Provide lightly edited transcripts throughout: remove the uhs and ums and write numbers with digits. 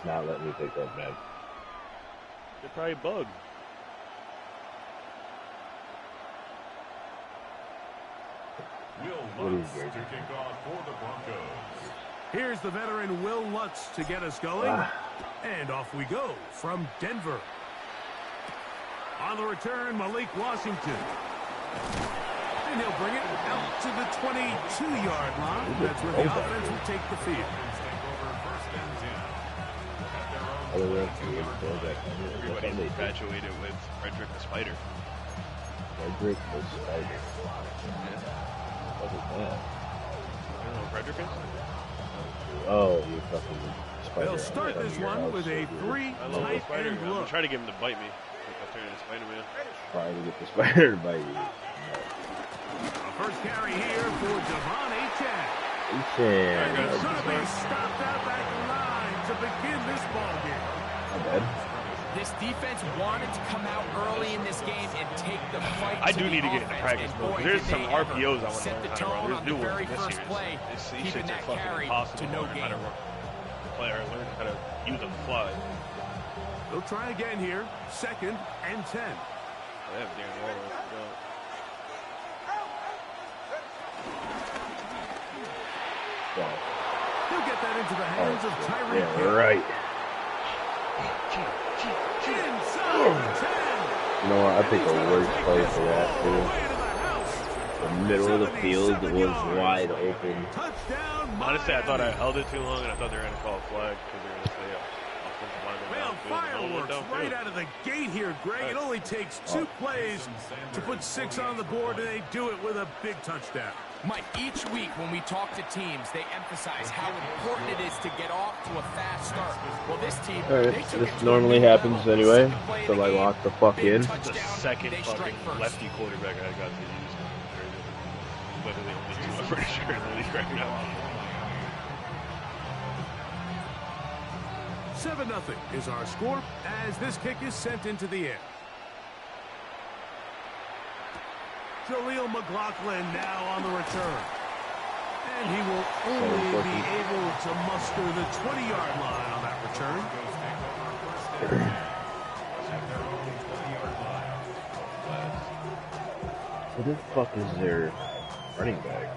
not letting me pick up, man. They're probably bugged. Will Lutz to kick off for the Broncos. Here's the veteran Will Lutz to get us going. And off we go from Denver. On the return, Malik Washington. And he'll bring it out to the 22-yard line. That's where the offense will take the field. Everybody infatuated with Frederick the Spider. Frederick the Spider. Yeah. What is that? You know what Frederick is? Oh, you fucking Spider. They'll start this one with a three-tight end look. I'm trying to get him to bite me. I'll turn into Spider-Man. Trying to get the Spider to bite you. A first carry here for Devon Achane. Achane. He's going to be stopped out back line to begin this ball game. Not bad. This defense wanted to come out early in this game and take the fight. I do need to get into practice mode. There's some RPOs I want to learn how to run. There's new ones this year. These shits are fucking impossible to learn how to play or learn how to use them to fly. They'll try again here. 2nd and 10. They have Darren Waller. He'll get that into the hands of Tyreek. Yeah, right. You know what? I think the worst play for that, too. The middle of the field was wide open. Honestly, I thought I held it too long, and I thought they were going to call a flag because they were going to say offensive lineman Fireworks right out of the gate here, Greg. It only takes 2 plays to put 6 on the board, and they do it with a big touchdown. Mike, each week when we talk to teams, they emphasize how important it is to get off to a fast start. Well, this team, this normally happens anyway, so I lock the fuck in. The second fucking lefty quarterback I got to use. Literally only 2, I'm pretty sure, in the league right now. 7-0 is our score as this kick is sent into the air. Jaleel McLaughlin now on the return. And he will only be able to muster the 20-yard line on that return. Who the fuck is their running back?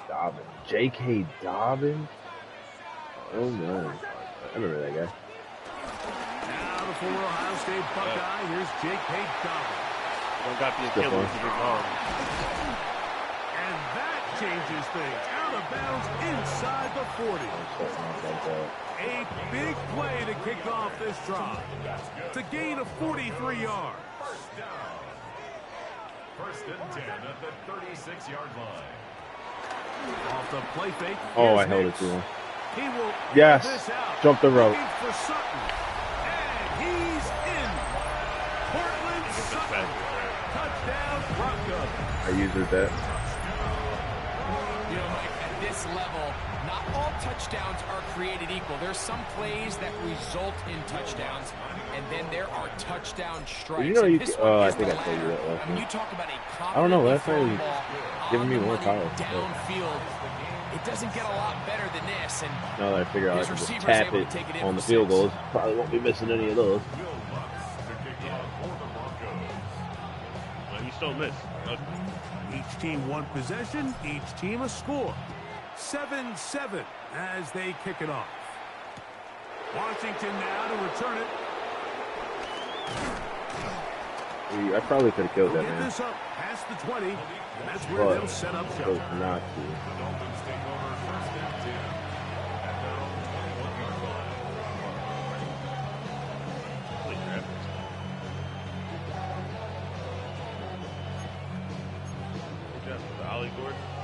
Dobbin. J.K. Dobbin? Oh no. I remember that guy. Now the former Ohio State Buckeye. Here's J.K. Dobbin. One got the Achilles to big arm. And that changes things. Out of bounds inside the 40. A big play to kick off this drive. To gain of 43 yards. First and 10 at the 36-yard line. Off the play fake. Oh, I held it to him. He will yes, jump the rope. For Sutton. And he's in. Portland Sutton. Touchdown Broncos. I used it that. You know, Mike, at this level, not all touchdowns are created equal. There's some plays that result in touchdowns, and then there are touchdown strikes. You know, you I think I told you that last time. You talk about a I don't know. That's probably giving me more power. Downfield. It doesn't get a lot better than this. And now that I figure out I can just tap it on the field goals, probably won't be missing any of those. Well, you still miss. Each team 1 possession, each team a score. 7-7 as they kick it off. Washington now to return it. I probably could have killed that, Get man. this up past the 20, and that's where they'll set up shop. Not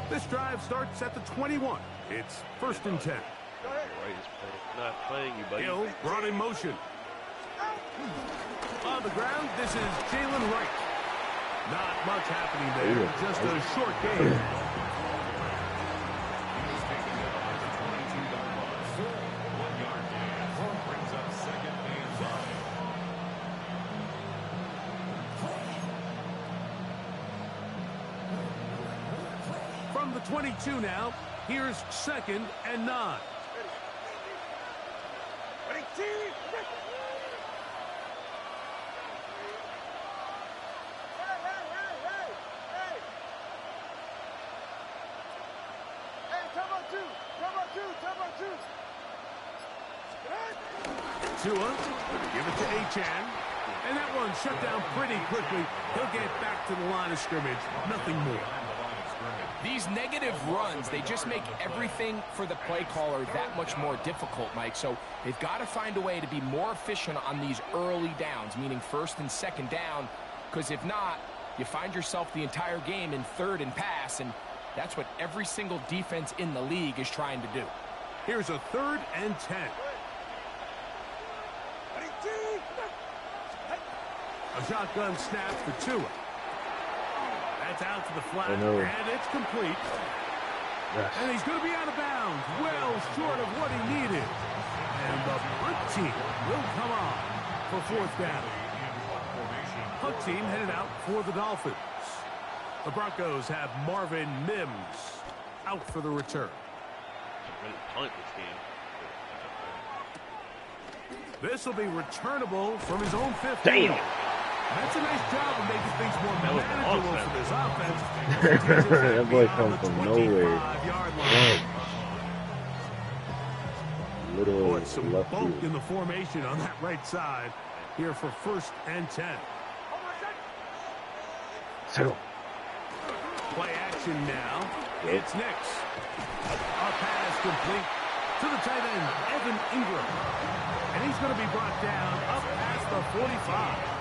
This drive starts at the 21. It's 1st and 10. Not playing you, buddy. Hill brought in motion. On the ground, this is Jalen Wright. Not much happening there. Just a short game. the 22 now. Here's 2nd and 9. Tua, give it to Achan. And that one shut down pretty quickly. He'll get back to the line of scrimmage. Nothing more. These negative runs, they just make everything for the play caller that much more difficult, Mike. So they've got to find a way to be more efficient on these early downs, meaning 1st and 2nd down, because if not, you find yourself the entire game in 3rd and pass, and that's what every single defense in the league is trying to do. Here's a 3rd and 10. A shotgun snap for Tua. That's out to the flat, and it's complete. Yes. And he's going to be out of bounds, well short of what he needed. And the punt team will come on for 4th down. Punt team headed out for the Dolphins. The Broncos have Marvin Mims out for the return. Punt this game. This will be returnable from his own 15. Damn. That's a nice job of making things more manageable for this offense. That boy comes from nowhere. Little Put some bulk in the formation on that right side here for 1st and 10. Settle. Play action now. It's Nix. A pass complete to the tight end, Evan Ingram. And he's going to be brought down up past the 45.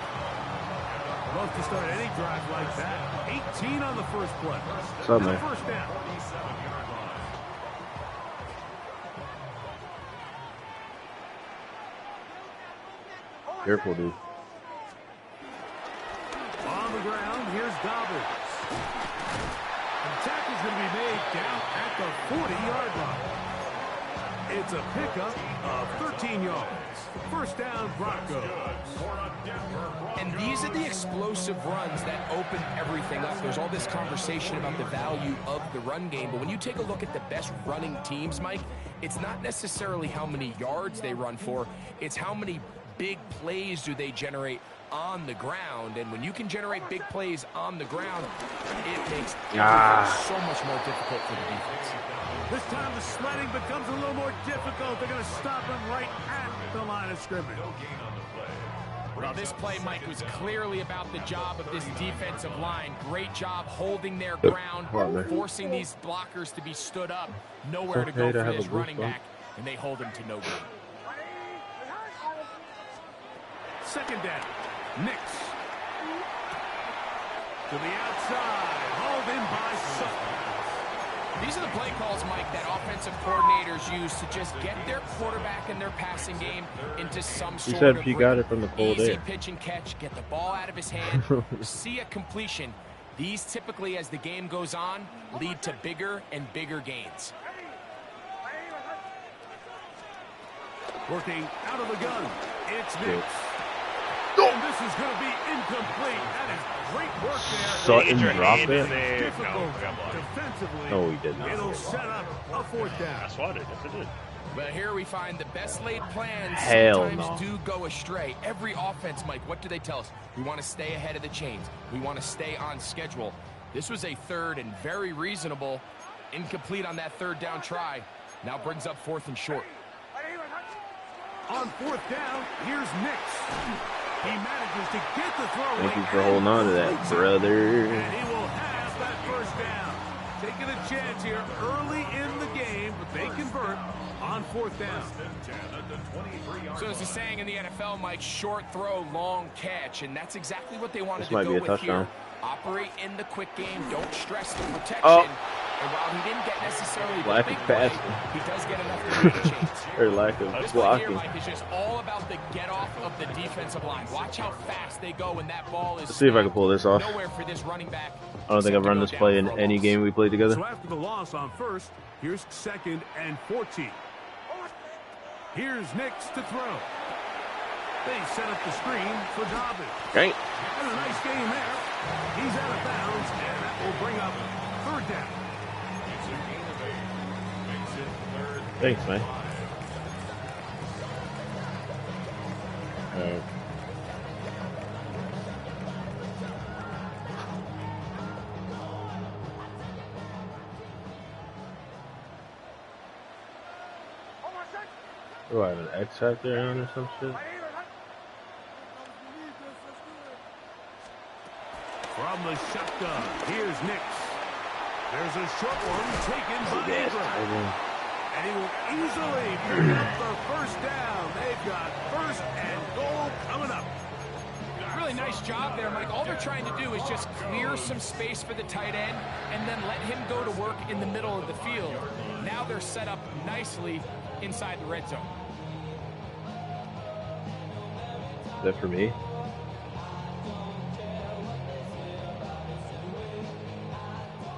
Love to start any drive like that. 18 on the first play. What's up, man? First down. Careful, dude. On the ground, here's Dobbins. The tackle's going to be made down at the 40-yard line. It's a pickup of 13 yards. First down, Broncos. And these are the explosive runs that open everything up. There's all this conversation about the value of the run game, but when you take a look at the best running teams, Mike, it's not necessarily how many yards they run for, it's how many big plays do they generate on the ground. And when you can generate big plays on the ground, it makes everything so much more difficult for the defense. This time the sledding becomes a little more difficult. They're going to stop him right at the line of scrimmage. Well, this play, Mike, was clearly about the job of this defensive line. Great job holding their ground, forcing these blockers to be stood up. Nowhere to go for this running back, and they hold him to no gain. 2nd down. Nix. To the outside. Hauled in by Sutton. These are the play calls, Mike, that offensive coordinators use to just get their quarterback and their passing game into some sort of he got it from the full easy day. pitch and catch, get the ball out of his hand, see a completion. These typically, as the game goes on, lead to bigger and bigger gains. Working out of the gun. It's Nix. And this is going to be incomplete. That is great work there. Sutton dropped it. Difficult defensively. No, he did not. It'll set up a 4th down. I swatted. Yes, it did. But here we find the best laid plans sometimes do go astray. Every offense, Mike, what do they tell us? We want to stay ahead of the chains. We want to stay on schedule. This was a 3rd and very reasonable. Incomplete on that 3rd down try. Now brings up 4th and short. On 4th down, here's Nix. He manages to get the throw. Thank you for holding on to that, brother. And he will have that 1st down. Taking a chance here early in the game, but they convert on 4th down. So there's a saying in the NFL, Mike, short throw, long catch, and that's exactly what they wanted This to might go be a with touchdown. here. Operate in the quick game, don't stress the protection. Oh. And while he didn't get necessarily the Lack big of play, passing. he does get enough to make a change. Or lack of This play here, blocking. Mike, is just all about the get off of the defensive line. Watch how fast they go when that ball is. Let's see if I can pull this off. Nowhere for this running back. I don't think I've run this play in any game we played together. So after the loss on 1st, here's 2nd and 14. Here's Nix to throw. They set up the screen for Dobbins. Right. And a nice game there. He's out of bounds, and that will bring up 3rd down. Thanks, man. Do I have an X factor on or some shit? From the shotgun, here's Nix. There's a short one taken by Ingram. And he will easily pick up the first down. They've got first and goal coming up. Really nice job there, Mike. All they're trying to do is just clear some space for the tight end and then let him go to work in the middle of the field. Now they're set up nicely inside the red zone. Is that for me?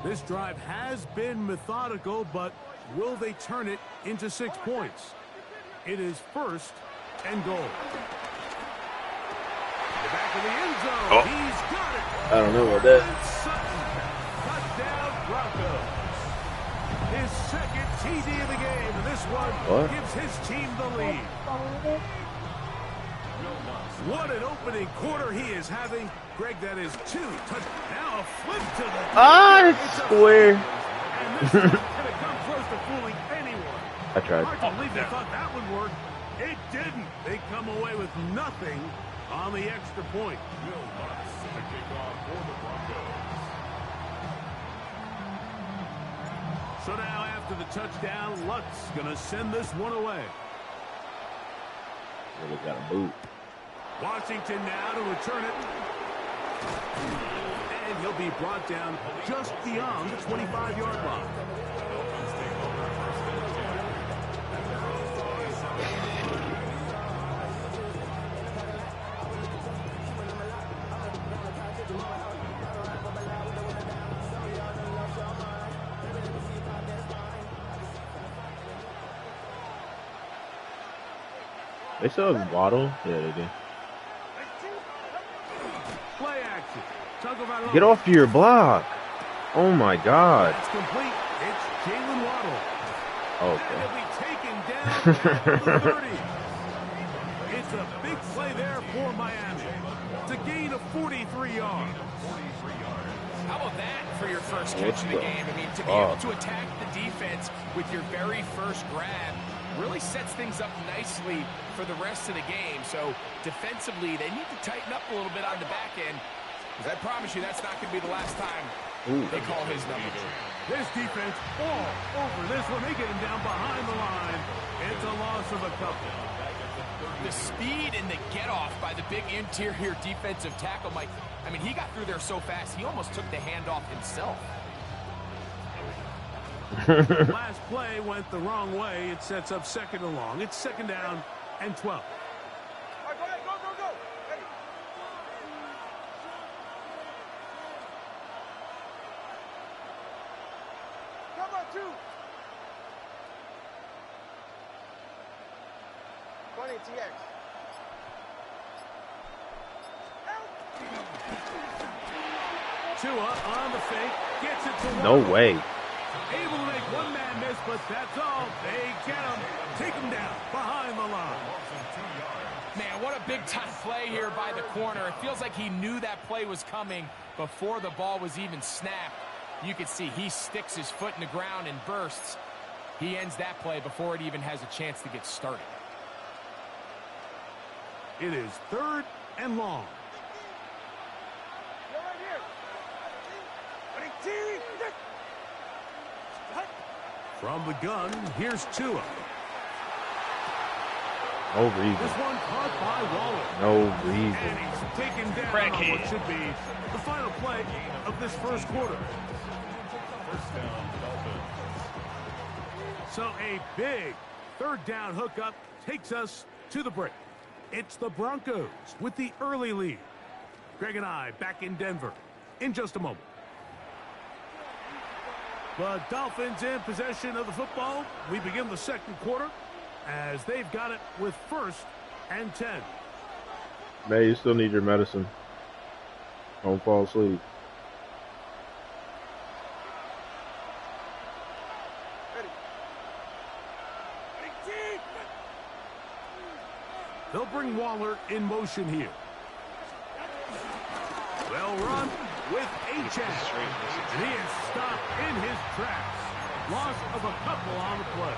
This drive has been methodical, but will they turn it into 6 points? It is first and goal. The back of the end zone. Oh. He's got it. I don't know about that. Touchdown Broncos. His second TD of the game, and this one gives his team the lead. What an opening quarter he is having. Greg, that is 2 touchdowns. Now a flip to the... It's square. And this one's going to come close to fooling anyone. I tried. Hard to believe they thought that would work. It didn't. They come away with nothing on the extra point. The kickoff for the Broncos. So now after the touchdown, Lutz going to send this one away. Really got a boot. Washington now to return it. And he'll be brought down just beyond the 25-yard line. They still have Waddle? Yeah, they do. Play action. Get off your block. Oh my God. It's complete. It's Jalen Waddle. Okay. And he'll be taken down at the 30. It's a big play there for Miami. It's a gain of 43 yards. How about that for your first catch of the game? I mean, to be able to attack the defense with your very first grab really sets things up nicely for the rest of the game. So defensively, they need to tighten up a little bit on the back end, because I promise you that's not going to be the last time they call his number. This defense all over this one. They get him down behind the line. It's a loss of a couple. The speed and the get-off by the big interior defensive tackle, Mike. I mean, he got through there so fast, he almost took the handoff himself. Last play went the wrong way. It sets up second and long. It's second down and 12. All right, go ahead, go. Ready. Come on, 2. 20 TX. Tua on the fake. Gets it to No one. way. Able to make one man miss, but that's all. They get him. Take him down behind the line. Man, what a big-time play here by the corner. It feels like he knew that play was coming before the ball was even snapped. You can see he sticks his foot in the ground and bursts. He ends that play before it even has a chance to get started. It is third and long. You're right here. From the gun, here's Tua. No reason. This one caught by Waller. No And reason. he's taken down on what should be the final play of this first quarter. First down, Dolphins. So a big third down hookup takes us to the break. It's the Broncos with the early lead. Greg and I back in Denver in just a moment. The Dolphins in possession of the football. We begin the second quarter as they've got it with first and 10. Man, you still need your medicine. Don't fall asleep. They'll bring Waller in motion here. Well run with Achane. And he is stopped in his tracks. Loss of a couple on the play.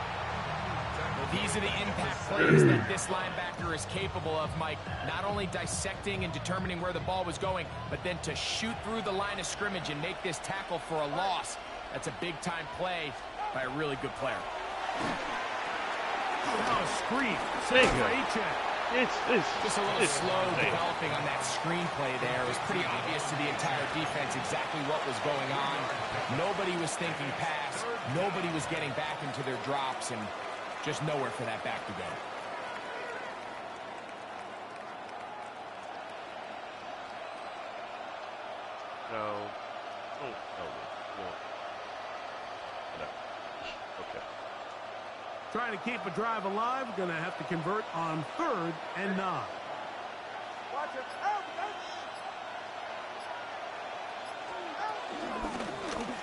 Well, these are the impact plays that this linebacker is capable of, Mike. Not only dissecting and determining where the ball was going, but then to shoot through the line of scrimmage and make this tackle for a loss. That's a big-time play by a really good player. Now a screen. Save for Achane. It's just a little slow developing on that screenplay there. It was pretty obvious to the entire defense exactly what was going on. Nobody was thinking pass. Nobody was getting back into their drops, and just nowhere for that back to go. No. Oh, no. Okay. Trying to keep a drive alive, going to have to convert on 3rd and 9. Watch it.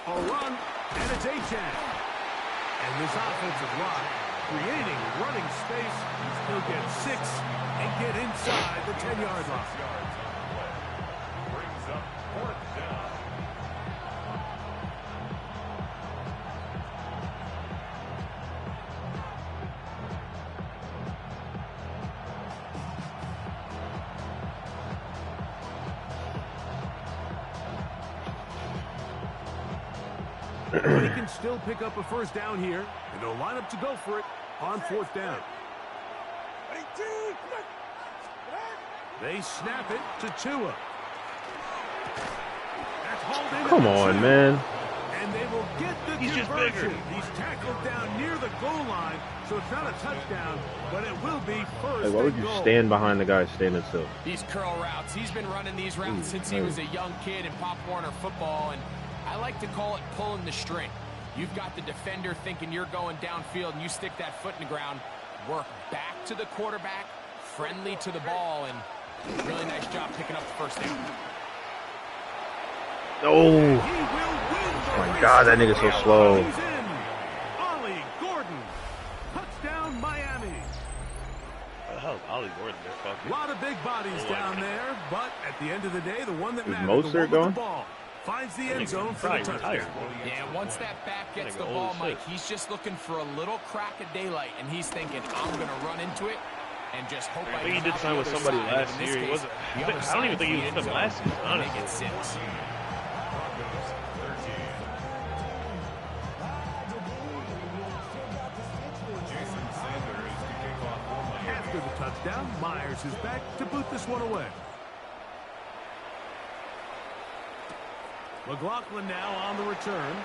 A run, and it's Achane. And this offensive line creating running space. He'll get 6 and get inside the 10-yard line. Brings up 4th down. But he can still pick up a 1st down here, and they'll line up to go for it on 4th down. They snap it to Tua. That's hauled in. Come on, man. And they will get the conversion. He's tackled down near the goal line, so it's not a touchdown, but it will be 1st. Hey, why would you stand behind the guy standing still? These curl routes. He's been running these routes since he was a young kid in Pop Warner football, and I like to call it pulling the string. You've got the defender thinking you're going downfield, and you stick that foot in the ground, work back to the quarterback, friendly to the ball, and really nice job picking up the 1st down. Oh, my God, that nigga's so slow. He's in. Ollie Gordon. Touchdown, Miami. What the hell is Ollie Gordon there? A lot of big bodies down there, but at the end of the day, the one that Is matters, the Mostert one with going? the ball, finds the end zone for the touchdown. Yeah, once that back gets the ball, Mike, he's just looking for a little crack of daylight, and he's thinking, I'm going to run into it and just hope I think he did sign with somebody last year. He wasn't. I don't even think he was with them last season, honestly. Get 6. After the touchdown, Myers is back to boot this one away. McLaughlin now on the return.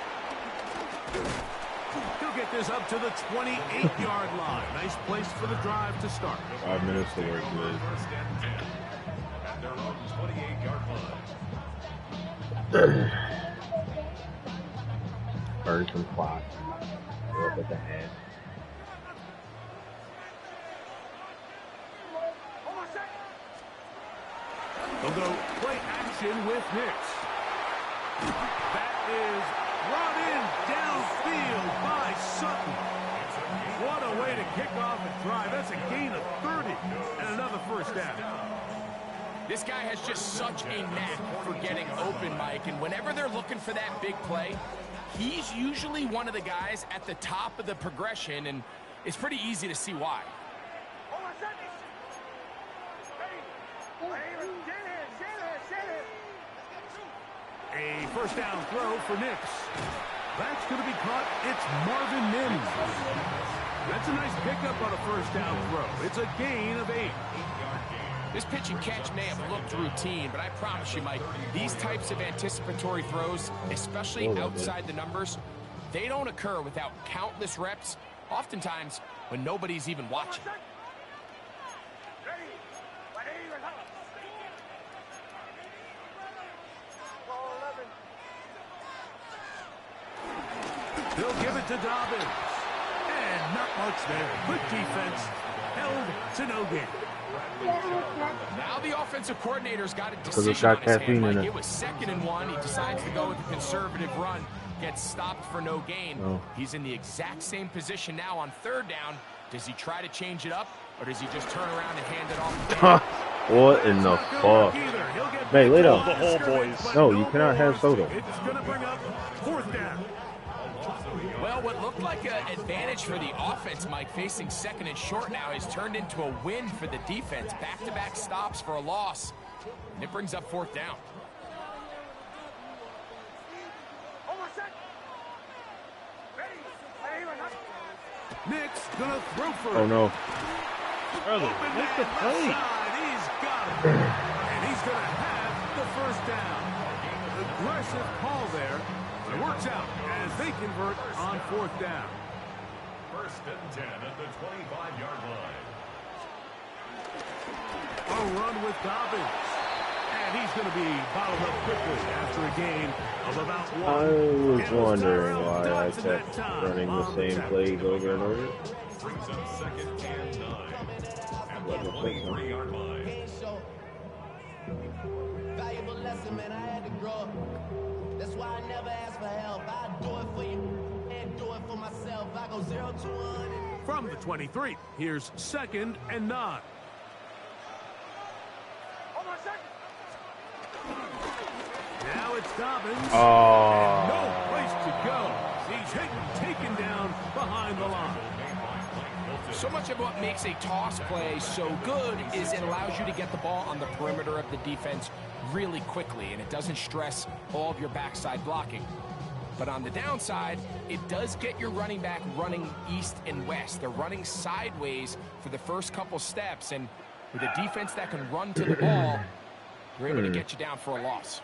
He'll get this up to the 28-yard line. Nice place for the drive to start. 5 minutes to work with. At their own 28-yard line. Burn some clock. Go up at the hand. They'll go play action with Nix. That is brought in downfield by Sutton. What a way to kick off a drive. That's a gain of 30 and another 1st down. This guy has just such a knack for getting open, Mike, and whenever they're looking for that big play, he's usually one of the guys at the top of the progression, and it's pretty easy to see why. A 1st down throw for Nix. That's going to be caught. It's Marvin Mims. That's a nice pickup on a 1st down throw. It's a gain of 8. This pitch and catch may have looked routine, but I promise you, Mike, these types of anticipatory throws, especially outside the numbers, they don't occur without countless reps, oftentimes when nobody's even watching. They'll give it to Dobbins. And not much there. Good defense. Held to no gain. Now the offensive coordinator's got a decision on his hand. Like, it was 2nd and 1. He decides to go with a conservative run. Gets stopped for no gain. He's in the exact same position now on 3rd down. Does he try to change it up, Or does he just turn around and hand it off? What in the fuck? Hey, lay down. The whole boys. No, you cannot have soda. It's going to bring up 4th down. Well, what looked like an advantage for the offense, Mike, facing 2nd and short now, has turned into a win for the defense. Back-to-back stops for a loss. And it brings up 4th down. Nick's going to throw for it. Oh, no. Brother, make the play. He's got it. And he's going to have the 1st down. Aggressive call there. It works out as they convert on 4th down. 1st and 10 at the 25-yard line. A run with Dobbins. And he's going to be bottled up quickly after a gain of about 1. I was wondering why I kept running the same plays over and over. Brings up 2nd and 9 at the 23-yard line. Valuable lesson, man. I had to grow up. That's why I never ask for help. I do it for you and do it for myself. I go 0 to 1. From the 23, here's 2nd and 9. Now it's Dobbins. Oh. No place to go. He's hit and taken down behind the line. So much of what makes a toss play so good is it allows you to get the ball on the perimeter of the defense really quickly, and it doesn't stress all of your backside blocking. But on the downside, it does get your running back running east and west. They're running sideways for the first couple steps, and with a defense that can run to the ball, they're able to get you down for a loss.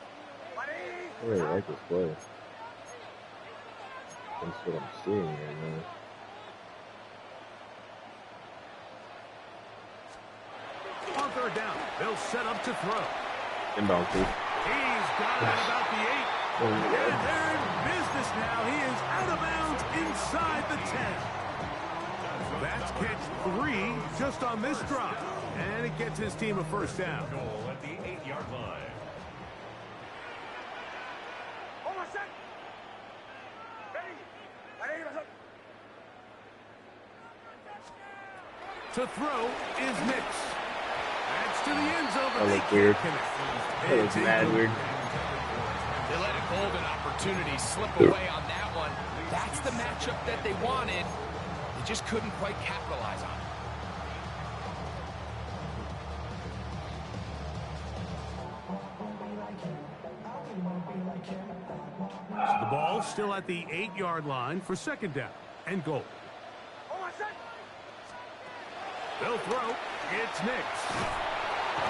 I really like this play. That's what I'm seeing right now. On 3rd down, they'll set up to throw. Inbound, too. He's got it at about the 8. And they're in business now. He is out of bounds inside the 10. That's catch 3 just on this drive. And it gets his team a 1st down. Goal at the 8-yard line. To throw is Nix. That's to the end zone. That looks weird. That looks mad weird. They let a golden opportunity slip away on that one. That's the matchup that they wanted. They just couldn't quite capitalize on it. So the ball still at the 8-yard line for 2nd down and goal. They'll throw. It's Nix.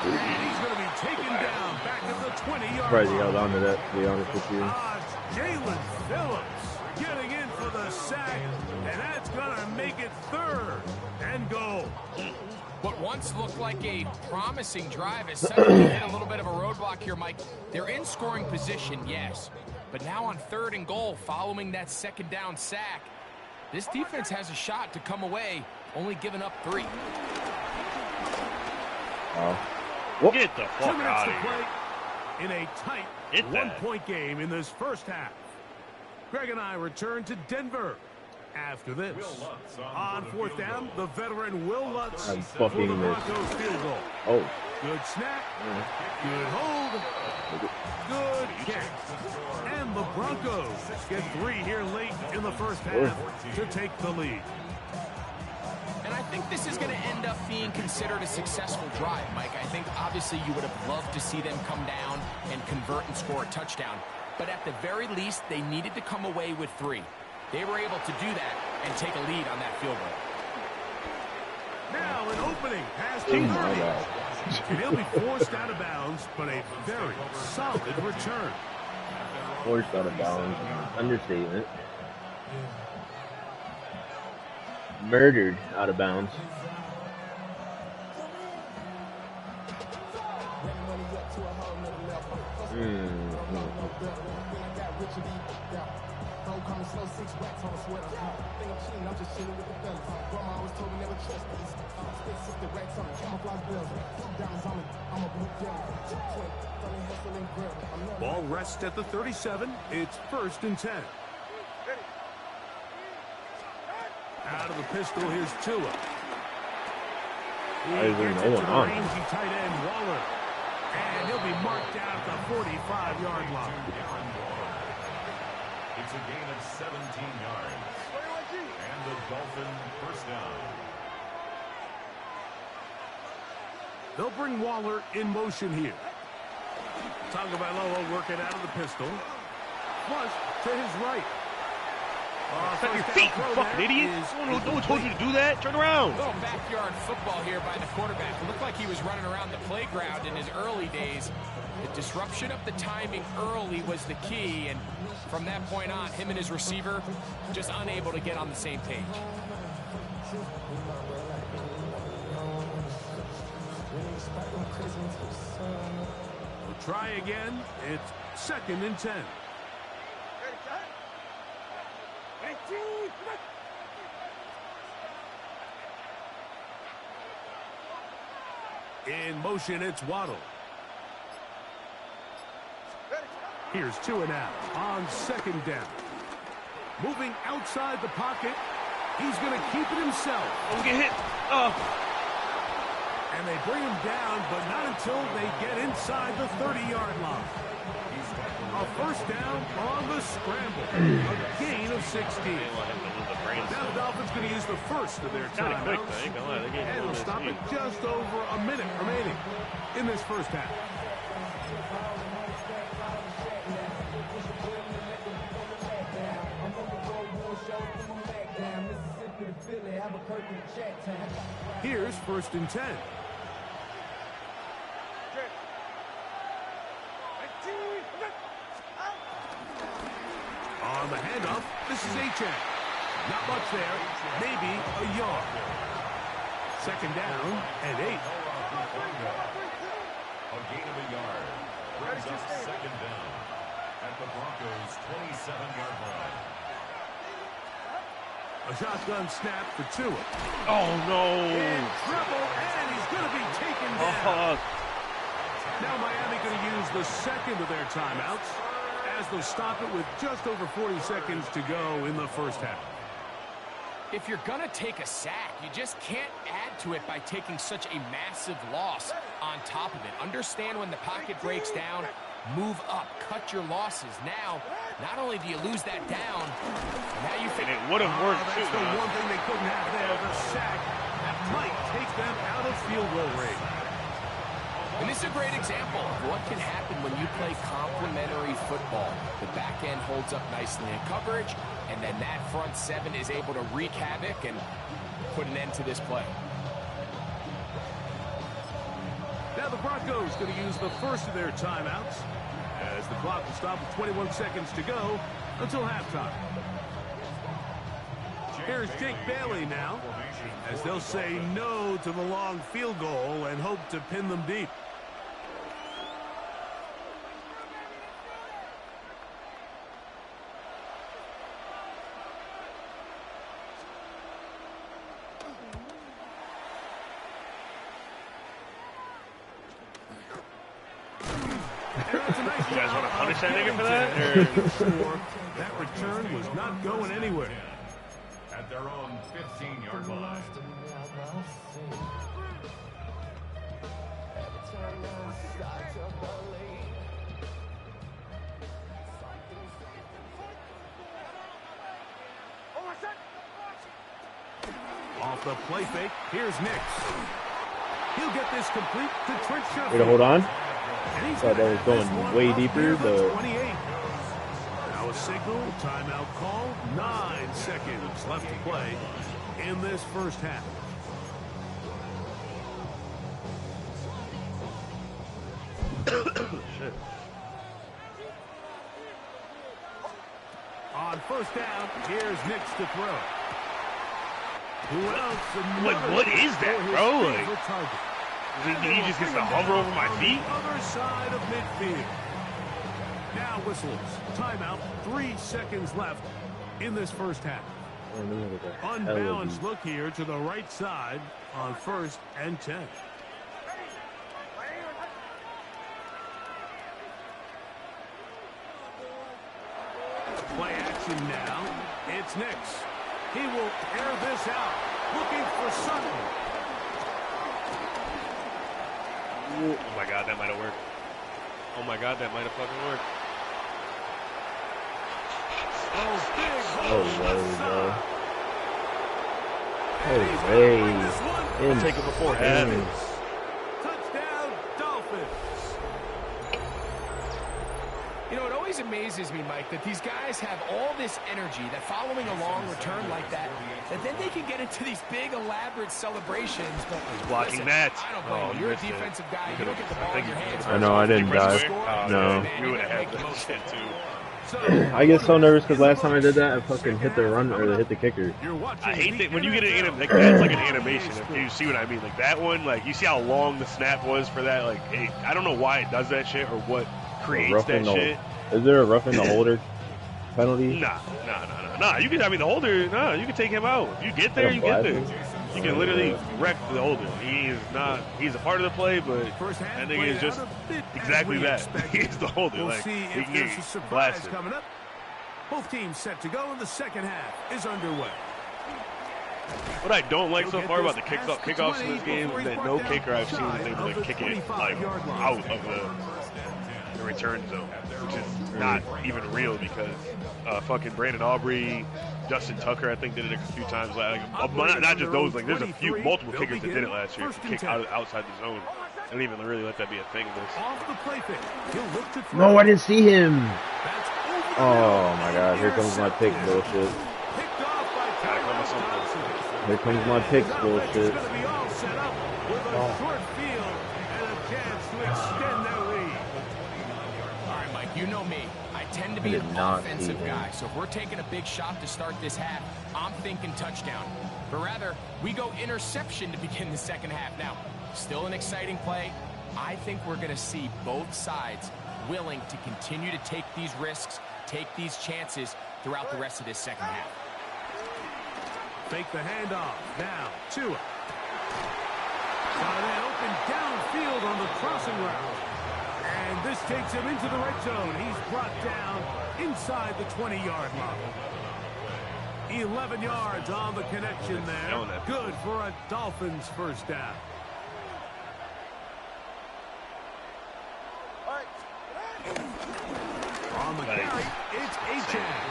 And he's going to be taken down back at the 20-yard line. Surprised he held on to that, to be honest with you. Jalen Phillips getting in for the sack, and that's going to make it 3rd and goal. What once looked like a promising drive has suddenly hit a little bit of a roadblock here, Mike. They're in scoring position, yes. But now on 3rd and goal, following that 2nd down sack, this defense has a shot to come away, only giving up 3. Get the fuck 2 minutes out to of play here. in a tight Hit that. 1-point game in this 1st half. Greg and I return to Denver after this. On 4th down, the veteran Will Lutz I'm for the fucking Broncos field goal. Oh. Good snap, good hold, good kick. And the Broncos get 3 here late in the 1st half to take the lead. And I think this is going to end up being considered a successful drive, Mike. I think obviously you would have loved to see them come down and convert and score a touchdown. But at the very least, they needed to come away with 3. They were able to do that and take a lead on that field goal. Now an opening pass to Murray. And he'll be forced out of bounds, but a very solid return. Forced out of bounds. Understatement. Murdered out of bounds. Ball rests at the 37. It's 1st and 10. Out of the pistol, here's Tua. Why is there no one on? Rangy tight end Waller. And he'll be marked down at the 45-yard line. It's a gain of 17 yards. And the Dolphin first down. They'll bring Waller in motion here. Tagovailoa working out of the pistol. Flush to his right. Set your feet, you fucking idiot. No one told you to do that. Turn around. Little backyard football here by the quarterback. It looked like he was running around the playground in his early days. The disruption of the timing early was the key, and from that point on, him and his receiver just unable to get on the same page. We'll try again. It's 2nd and 10. In motion, it's Waddle. Here's 2 and out on 2nd down. Moving outside the pocket. He's going to keep it himself. Don't get hit. Oh. And they bring him down, but not until they get inside the 30-yard line. A first down on the scramble. A gain of 16. Now the Dolphins going to use the first of their timeouts. And they'll stop it just over a minute remaining in this first half. Here's 1st and 10. On the handoff, this is Achane. Not much there, maybe a yard. 2nd down and 8. A gain of a yard. Brings up 2nd down at the Broncos' 27-yard line. A shotgun snap for Tua. Oh, no. In trouble, and he's going to be taken down. Now Miami going to use the 2nd of their timeouts as they'll stop it with just over 40 seconds to go in the first half. If you're going to take a sack, you just can't add to it by taking such a massive loss on top of it. Understand when the pocket breaks down, move up, cut your losses. Now, not only do you lose that down, now you think it would have worked too. That's the one thing they couldn't have there, the sack that might take them out of field goal range. And this is a great example of what can happen when you play complementary football. The back end holds up nicely in coverage, and then that front 7 is able to wreak havoc and put an end to this play. Now the Broncos going to use the first of their timeouts as the clock will stop with 21 seconds to go until halftime. Here's Jake Bailey now as they'll say no to the long field goal and hope to pin them deep. You guys want to punish that nigga for that? Or? That return was not going anywhere. At their own 15-yard line. Off the play fake, here's Nix. He'll get this complete to Trent Sherfield. Way to hold on. And Thought that was going way deeper, but 28. Now a signal, timeout call, 9 seconds left to play in this first half. Shit. On first down, here's Nix to throw. Who else? What is that, bro? He just gets to hover over my feet? Other side of midfield. Now whistles. Timeout. 3 seconds left in this first half. Unbalanced look here to the right side on 1st and 10. Play action now. It's Nix. He will air this out. Looking for Sutton. Oh my God, that might have worked. Oh my God, that might have fucking worked. Oh, bro. Oh, I'll take it before half. Touchdown, Dolphins. You know, it always amazes me, Mike, that these guys have all this energy, that following a long return like that then they can get into these big, elaborate celebrations. But he's blocking listen, that. I don't blame you. You're a defensive guy. You don't get the ball in your hands. I know, I didn't dive. No. You would have had that shit, too. I get so nervous because last time I did that, I fucking hit the run or hit the kicker. I hate that when you get an like that's like an animation. If you see what I mean, like that one, like you see how long the snap was for that. Like I don't know why it does that shit or what creates that shit. Is there a roughing the holder penalty? Nah. You can. I mean, the holder. Nah, you can take him out. If you get there, you get there. You can literally wreck the holder. He's a part of the play, but that nigga is just exactly that. He's the holder. We'll like, see he if can there's get a surprise blasted. coming up. Both teams set to go, and the second half is underway. What I don't like so far about the kickoffs in this game is that no kicker I've seen is able to kick it like out of the return zone, which is not even real because fucking Brandon Aubrey, Justin Tucker, I think did it a few times. Like, not just those. Like, there's multiple kickers that did it last year to kick outside the zone. I don't even really let that be a thing. No, I didn't see him. Oh my God! Here comes my pick bullshit. Here comes my pick bullshit. You know me. I tend to be an offensive guy, so if we're taking a big shot to start this half, I'm thinking touchdown. But rather, we go interception to begin the second half. Now, still an exciting play. I think we're going to see both sides willing to continue to take these risks, take these chances throughout the rest of this second half. Fake the handoff. Now, Tua. Got an open downfield on the crossing route. And this takes him into the red zone. He's brought down inside the 20-yard line. 11 yards on the connection there. Good for a Dolphins first down. On the carry, it's Achane.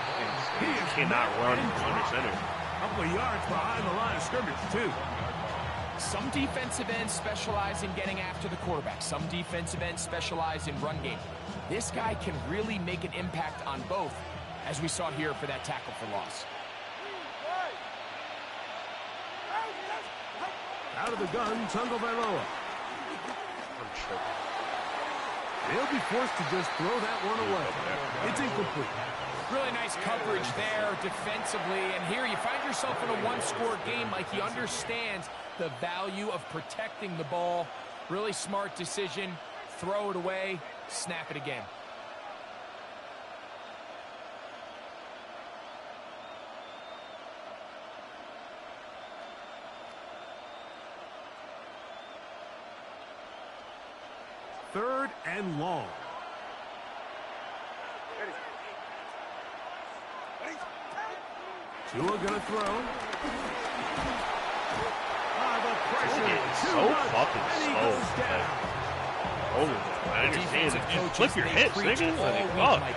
He cannot run under center. A couple of yards behind the line of scrimmage, too. Some defensive ends specialize in getting after the quarterback. Some defensive ends specialize in run game. This guy can really make an impact on both, as we saw here for that tackle for loss. Out of the gun, Tagovailoa. They'll be forced to just throw that one away. It's incomplete. Really nice coverage there defensively. And here you find yourself in a one-score game. Like, he understands the value of protecting the ball. Really smart decision. Throw it away. Snap it again. Third and long. Tua gonna throw. The pressure. So fucking slow. I understand. Just flip your hips, nigga.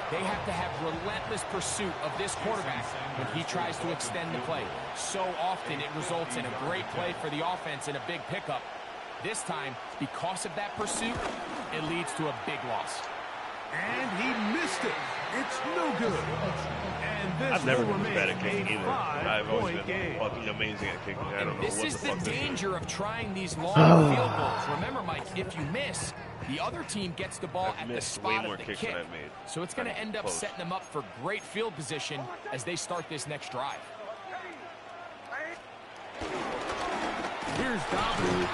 They have to have relentless pursuit of this quarterback when he tries to extend the play. So often it results in a great play for the offense and a big pickup. This time, because of that pursuit, it leads to a big loss. And he missed it. It's no good. And this I've never will been bad at remain kicking a either. I've always been game. fucking amazing at kicking. I don't know This what is the the fuck this is. danger of trying these long field goals. Remember, Mike, if you miss, the other team gets the ball at the spot of the kick. So it's going to end up setting them up for great field position as they start this next drive. Here's Dobbins.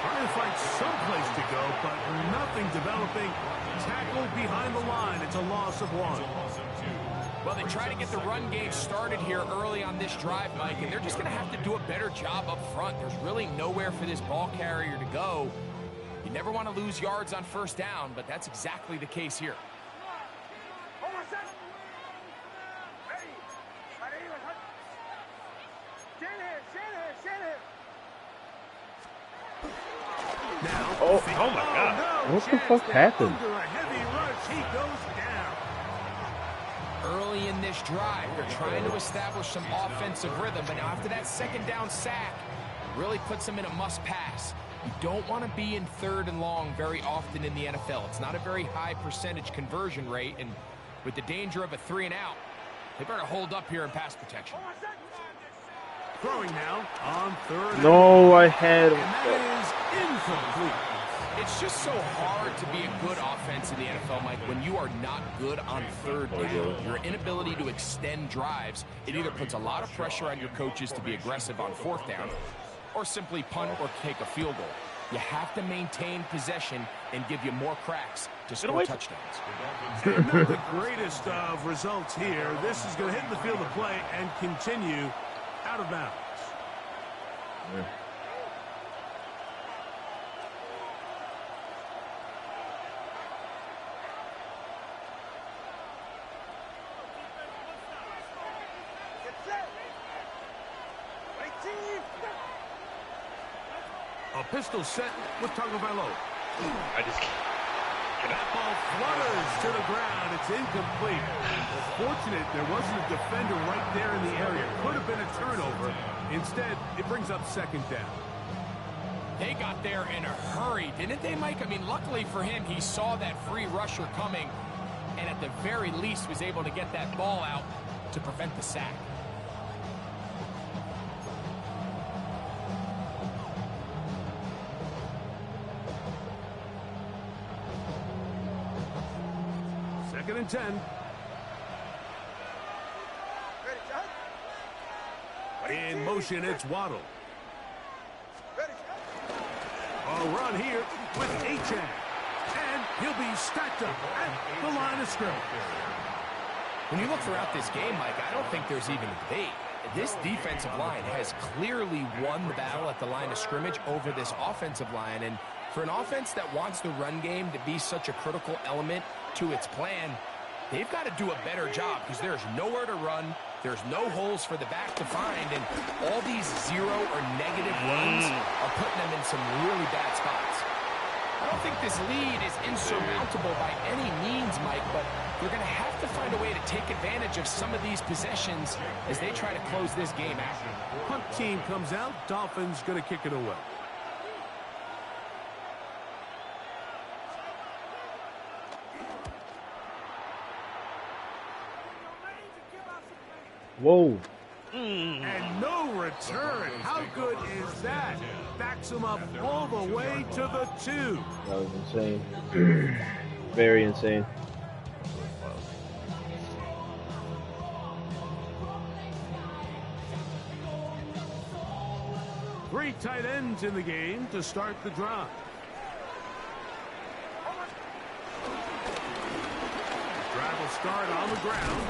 Trying to find someplace to go, but nothing developing. Tackled behind the line. It's a loss of one. Well, they try to get the run game started here early on this drive, Mike, and they're just going to have to do a better job up front. There's really nowhere for this ball carrier to go. You never want to lose yards on first down, but that's exactly the case here. Now, Oh, oh my God. no what the chance fuck there. happened? Under a heavy rush, he goes down. Early in this drive, they're trying to establish some offensive rhythm, but now after that second down sack, really puts them in a must-pass. You don't want to be in 3rd and long very often in the NFL. It's not a very high percentage conversion rate, and with the danger of a 3 and out, they better hold up here in pass protection. Throwing now on 3rd. No, I had. And that is incomplete. It's just so hard to be a good offense in the NFL, Mike, when you are not good on 3rd down. Your inability to extend drives, it either puts a lot of pressure on your coaches to be aggressive on 4th down, or simply punt or take a field goal. You have to maintain possession and give you more cracks to score touchdowns. And not the greatest of results here. This is going to hit the field of play and continue out of bounds. Yeah. A pistol set with Tagovailoa. I just can't. That ball flutters to the ground. It's incomplete. Fortunate there wasn't a defender right there in the area. Could have been a turnover. Instead, it brings up 2nd down. They got there in a hurry, didn't they, Mike? I mean, luckily for him, he saw that free rusher coming, and at the very least was able to get that ball out to prevent the sack. Second and 10. In motion, it's Waddle. A run here with H.A. And he'll be stacked up at the line of scrimmage. When you look throughout this game, Mike, I don't think there's even a debate. This defensive line has clearly won the battle at the line of scrimmage over this offensive line. And for an offense that wants the run game to be such a critical element to its plan, they've got to do a better job because there's nowhere to run. There's no holes for the back to find, and all these 0 or negative runs are putting them in some really bad spots. I don't think this lead is insurmountable by any means, Mike, but they're going to have to find a way to take advantage of some of these possessions as they try to close this game out. Punt team comes out. Dolphins going to kick it away. Whoa. And no return. How good is that? Backs him up all the way to the 2. That was insane. Very insane. Three tight ends in the game to start the drive. Drive will start on the ground.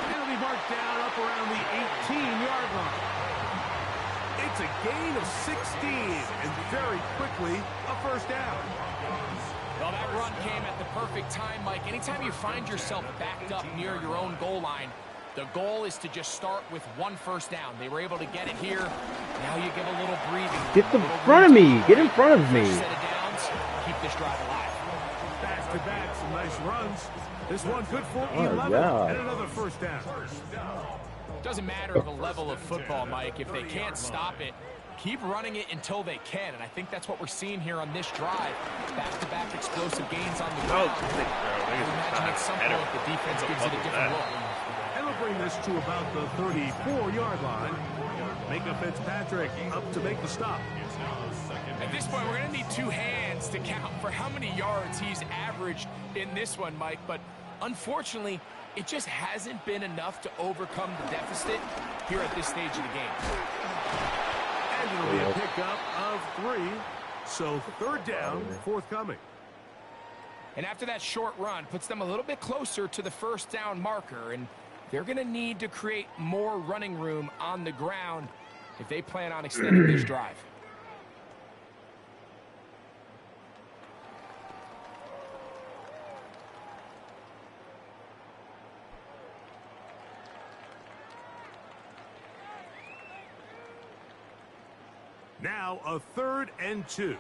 Penalty marked down up around the 18-yard line. It's a gain of 16, and very quickly, a first down. Well, that run came at the perfect time, Mike. Anytime you find yourself backed up near your own goal line, the goal is to just start with one first down. They were able to get it here. Now you give a little breathing. Get in front of me. Get in front of me. Set of downs. Keep this drive alive. Back-to-back, some nice runs. This one good for Oh, 11 yeah. and another first down. Doesn't matter the level of football, Mike. If they can't stop it, keep running it until they can. And I think that's what we're seeing here on this drive. Back-to-back explosive gains on the ground. I imagine at some point the defense gives it a different look. And we'll bring this to about the 34-yard line. Micah Fitzpatrick up to make the stop. At this point, we're going to need two hands to count for how many yards he's averaged in this one, Mike. But unfortunately, it just hasn't been enough to overcome the deficit here at this stage of the game. And it'll be a pickup of 3. So third down, forthcoming. And after that short run, puts them a little bit closer to the first down marker. And they're going to need to create more running room on the ground if they plan on extending this drive. Now a 3rd and 2.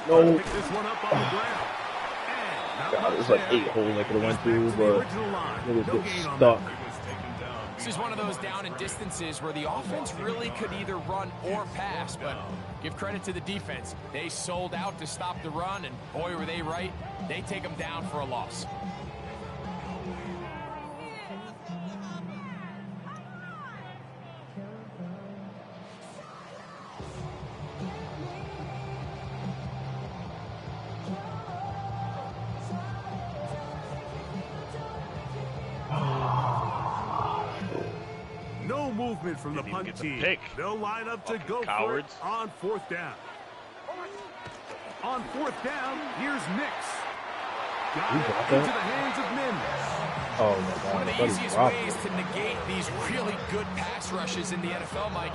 No. Pick this one up on the ground. God, there's like 8 holes I could have went through, but it was just stuck. This is one of those down and distances where the offense really could either run or pass, but give credit to the defense. They sold out to stop the run, and boy, were they right. They take them down for a loss. No movement from the punt team. They'll line up to go for it on 4th down. On 4th down, here's Nix. Got it into the hands of Mims. Oh my God. One of the easiest ways to negate these really good pass rushes in the NFL, Mike,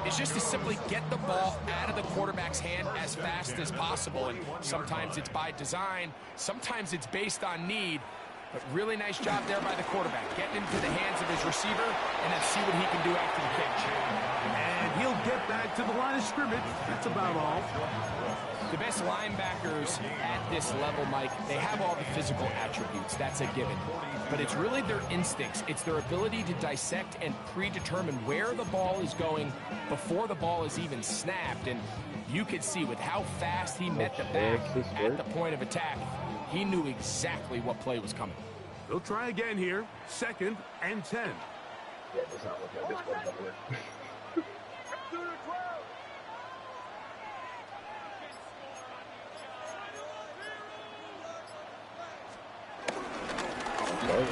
is just to simply get the ball out of the quarterback's hand as fast as possible. And sometimes it's by design, sometimes it's based on need. But really nice job there by the quarterback, getting into the hands of his receiver, and then see what he can do after the catch. And he'll get back to the line of scrimmage. That's about all. The best linebackers at this level, Mike, they have all the physical attributes. That's a given. But it's really their instincts. It's their ability to dissect and predetermine where the ball is going before the ball is even snapped. And you could see with how fast he met the back at the point of attack, he knew exactly what play was coming. They'll try again here. 2nd and 10. Yeah, it does not look like this one, by the way.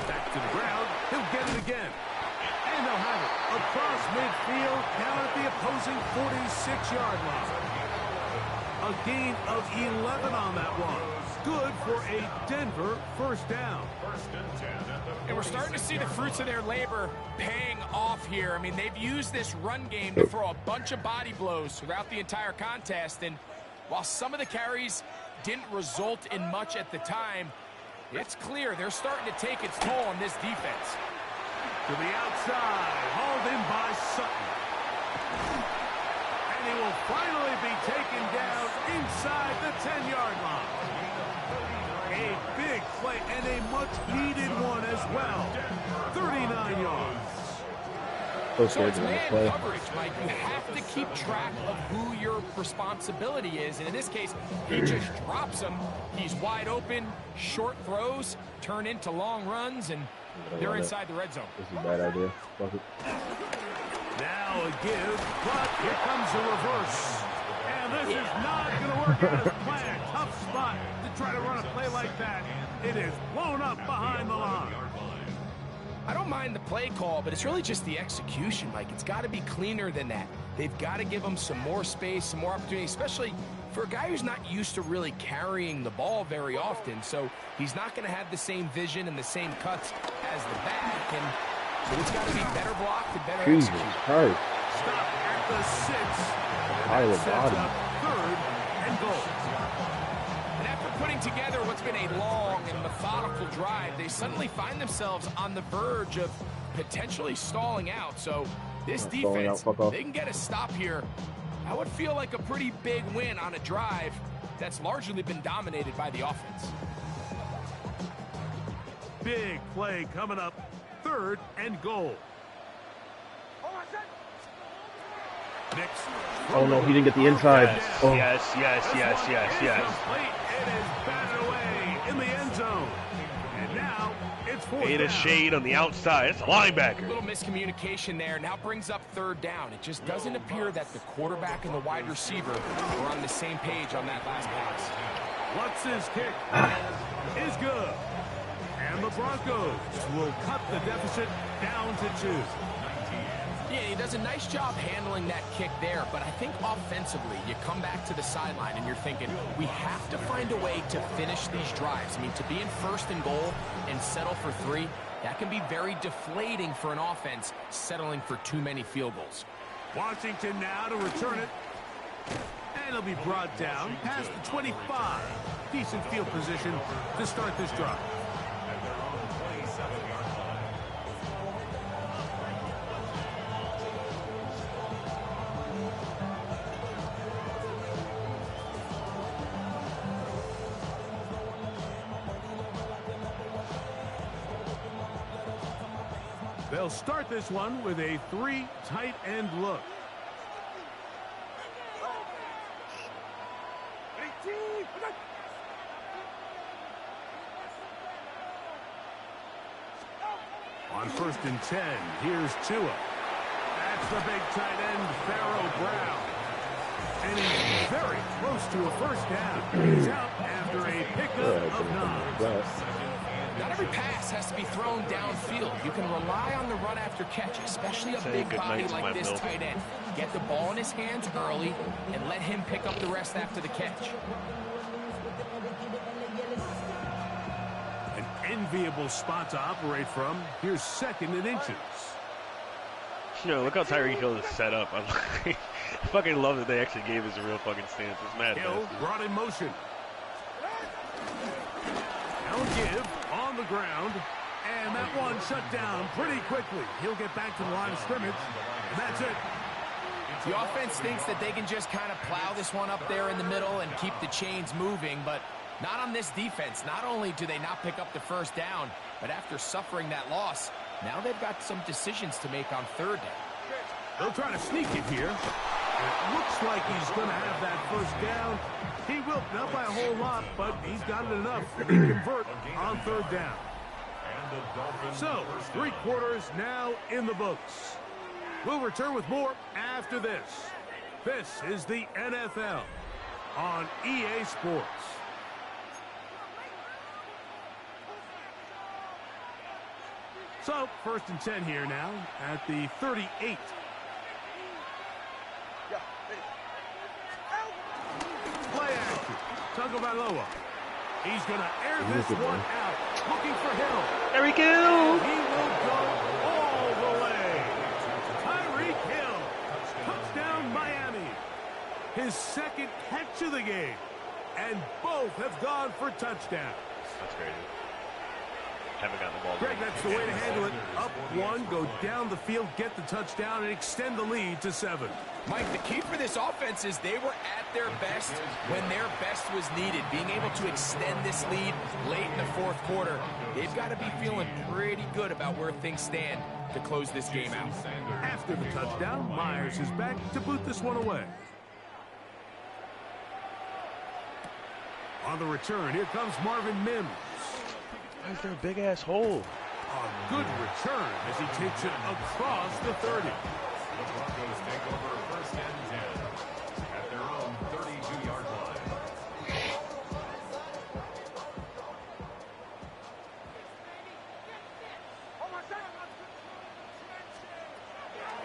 Back to the ground. He'll get it again. And they'll have it across midfield, down at the opposing 46-yard line. A gain of 11 on that one. Good for a Denver 1st down. And we're starting to see the fruits of their labor paying off here. I mean, they've used this run game to throw a bunch of body blows throughout the entire contest. And while some of the carries didn't result in much at the time, it's clear they're starting to take its toll on this defense. To the outside, hauled in by Sutton. And he will finally be taken down inside the 10-yard line. A big play and a much-needed one as well. 39 yards. So it's man coverage, Mike. You have to keep track of who your responsibility is. And in this case, he just drops him. He's wide open. Short throws turn into long runs, and they're inside the red zone. This is a bad idea. Fuck it. Now a give, but here comes a reverse. And this is not going to work out as planned. Tough spot to try to run a play like that. It is blown up behind the line. I don't mind the play call, but it's really just the execution, Mike. It's got to be cleaner than that. They've got to give him some more space, some more opportunity, especially for a guy who's not used to really carrying the ball very often. So he's not going to have the same vision and the same cuts as the back. And so it's got to be better blocked and better Jesus executed. Christ. Stop at the 6. Iowa Sets body. up 3rd and goal. And after putting together what's been a long and methodical drive, they suddenly find themselves on the verge of potentially stalling out. So this defense, they can get a stop here. That would feel like a pretty big win on a drive that's largely been dominated by the offense. Big play coming up. 3rd and goal. Next. Oh no, he didn't get the inside. Yes, Oh. yes, yes, yes, yes, yes. It is batted away in the end zone. And now it's 4th Made a down. shade on the outside. It's a linebacker. Little miscommunication there. Now brings up 3rd down. It just doesn't appear that the quarterback and the wide receiver were on the same page on that last pass. Lutz's kick is good. And the Broncos will cut the deficit down to 2. Yeah, he does a nice job handling that kick there, but I think offensively, you come back to the sideline and you're thinking, we have to find a way to finish these drives. I mean, to be in 1st and goal and settle for 3, that can be very deflating for an offense settling for too many field goals. Washington now to return it. And it'll be brought down past the 25. Decent field position to start this drive. They'll start this one with a 3 tight end look. On 1st and 10, here's Tua. That's the big tight end, Pharaoh Brown. And he's very close to a first down. He's out after a pickup of 9. Not every pass has to be thrown downfield. You can rely on the run after catch, especially a big body like this tight end. Get the ball in his hands early and let him pick up the rest after the catch. An enviable spot to operate from. Here's 2nd and inches. You know, look how Tyreek Hill is set up. I fucking love that they actually gave us a real fucking stance. It's mad. Hill brought in motion. Now a give on the ground. And that one shut down pretty quickly. He'll get back to the line of scrimmage. And that's it. The offense thinks that they can just kind of plow this one up there in the middle and keep the chains moving, but not on this defense. Not only do they not pick up the first down, but after suffering that loss, now they've got some decisions to make on 3rd down. They'll try to sneak it here. It looks like he's going to have that first down. He will, not by a whole lot, but he's got it enough to convert on 3rd down. So, 3 quarters now in the books. We'll return with more after this. This is the NFL on EA Sports. So, 1st and 10 here now at the 38. Play action. Tagovailoa. He's going to air this one out. Looking for Hill. Tyreek Hill. He will go all the way. Tyreek Hill. Touchdown Miami. His 2nd catch of the game. And both have gone for touchdowns. That's crazy. Haven't gotten the ball. Greg, that's the way to handle it. Up 1, go down the field, get the touchdown, and extend the lead to 7. Mike, the key for this offense is they were at their best when their best was needed. Being able to extend this lead late in the 4th quarter, they've got to be feeling pretty good about where things stand to close this game out. After the touchdown, Myers is back to boot this one away. On the return, here comes Marvin Mims. Why is there a big-ass hole? A good return as he takes it across the 30. The Broncos take over 1st and 10 at their own 32-yard line.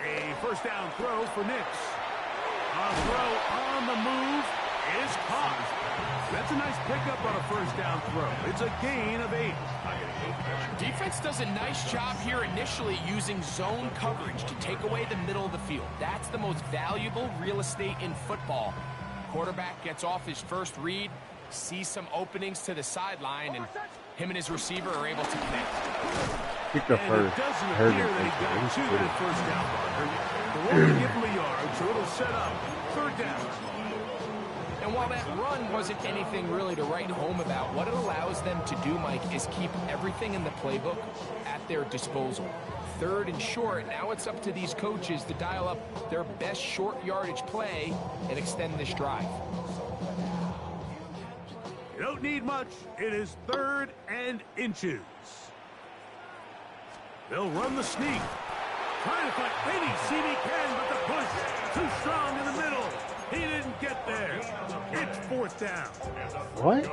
A first down throw for Nix. A throw on the move is caught. That's a nice pickup on a first down throw. It's a gain of 8. Defense does a nice job here initially using zone coverage to take away the middle of the field. That's the most valuable real estate in football. Quarterback gets off his first read, sees some openings to the sideline, and him and his receiver are able to connect. Pick the And first. it doesn't appear that he got to that first down, Parker. They won't give him a yard, so it'll set up 3rd down. And while that run wasn't anything really to write home about, what it allows them to do, Mike, is keep everything in the playbook at their disposal. 3rd and short, now it's up to these coaches to dial up their best short yardage play and extend this drive. You don't need much. It is 3rd and inches. They'll run the sneak. Trying to find any seam he can, but the push too strong in the middle. He didn't get there. It's 4th down. What?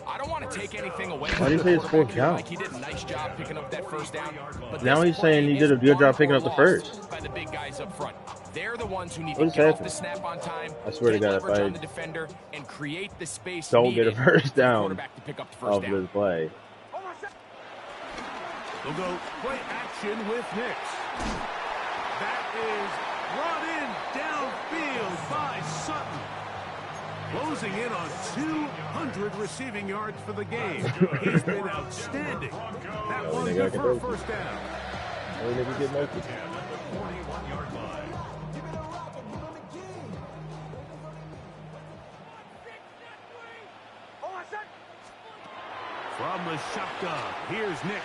I don't want to take anything away Why do you from say the it's 4th quarterback here, down? Mike. He did a nice job picking up that first down. But Now this he's saying play he did a is good job won picking or up the lost first. by the big guys up front. They're the ones who need What to is get off happening? the snap on time. I swear to get God, if leverage I on the defender and create the space don't get a needed first for the down quarterback to pick up the first of down. this play. They'll go play action with Nix. That is brought in downfield by Sutton. Closing in on 200 receiving yards for the game. He's been outstanding. That one good for a first down. Only nigga get multi. 41-yard line. From the shotgun, here's Nix.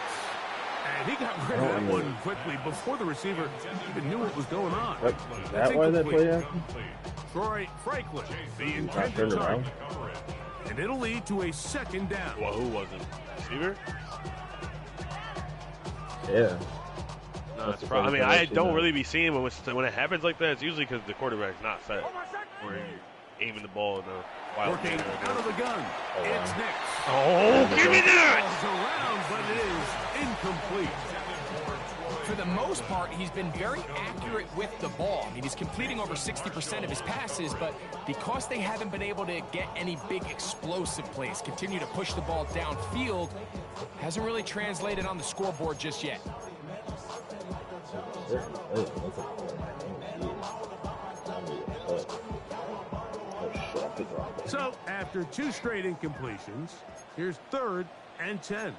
And he got rid of that one quickly before the receiver even knew what was going on. Is that why that play happened? Troy Franklin, the intended target. And it'll lead to a second down. Well, who wasn't? Receiver? Yeah. No, it's I mean, I don't really be seeing when it happens like that. It's usually because the quarterback's not set, or you're aiming the ball in the wild. Working out of the gun. It's Nix. Oh, give me that! Around, but it is incomplete. For the most part, he's been very accurate with the ball. I mean, he's completing over 60% of his passes, but because they haven't been able to get any big explosive plays, continue to push the ball downfield, hasn't really translated on the scoreboard just yet. So, after 2 straight incompletions, here's 3rd and 10.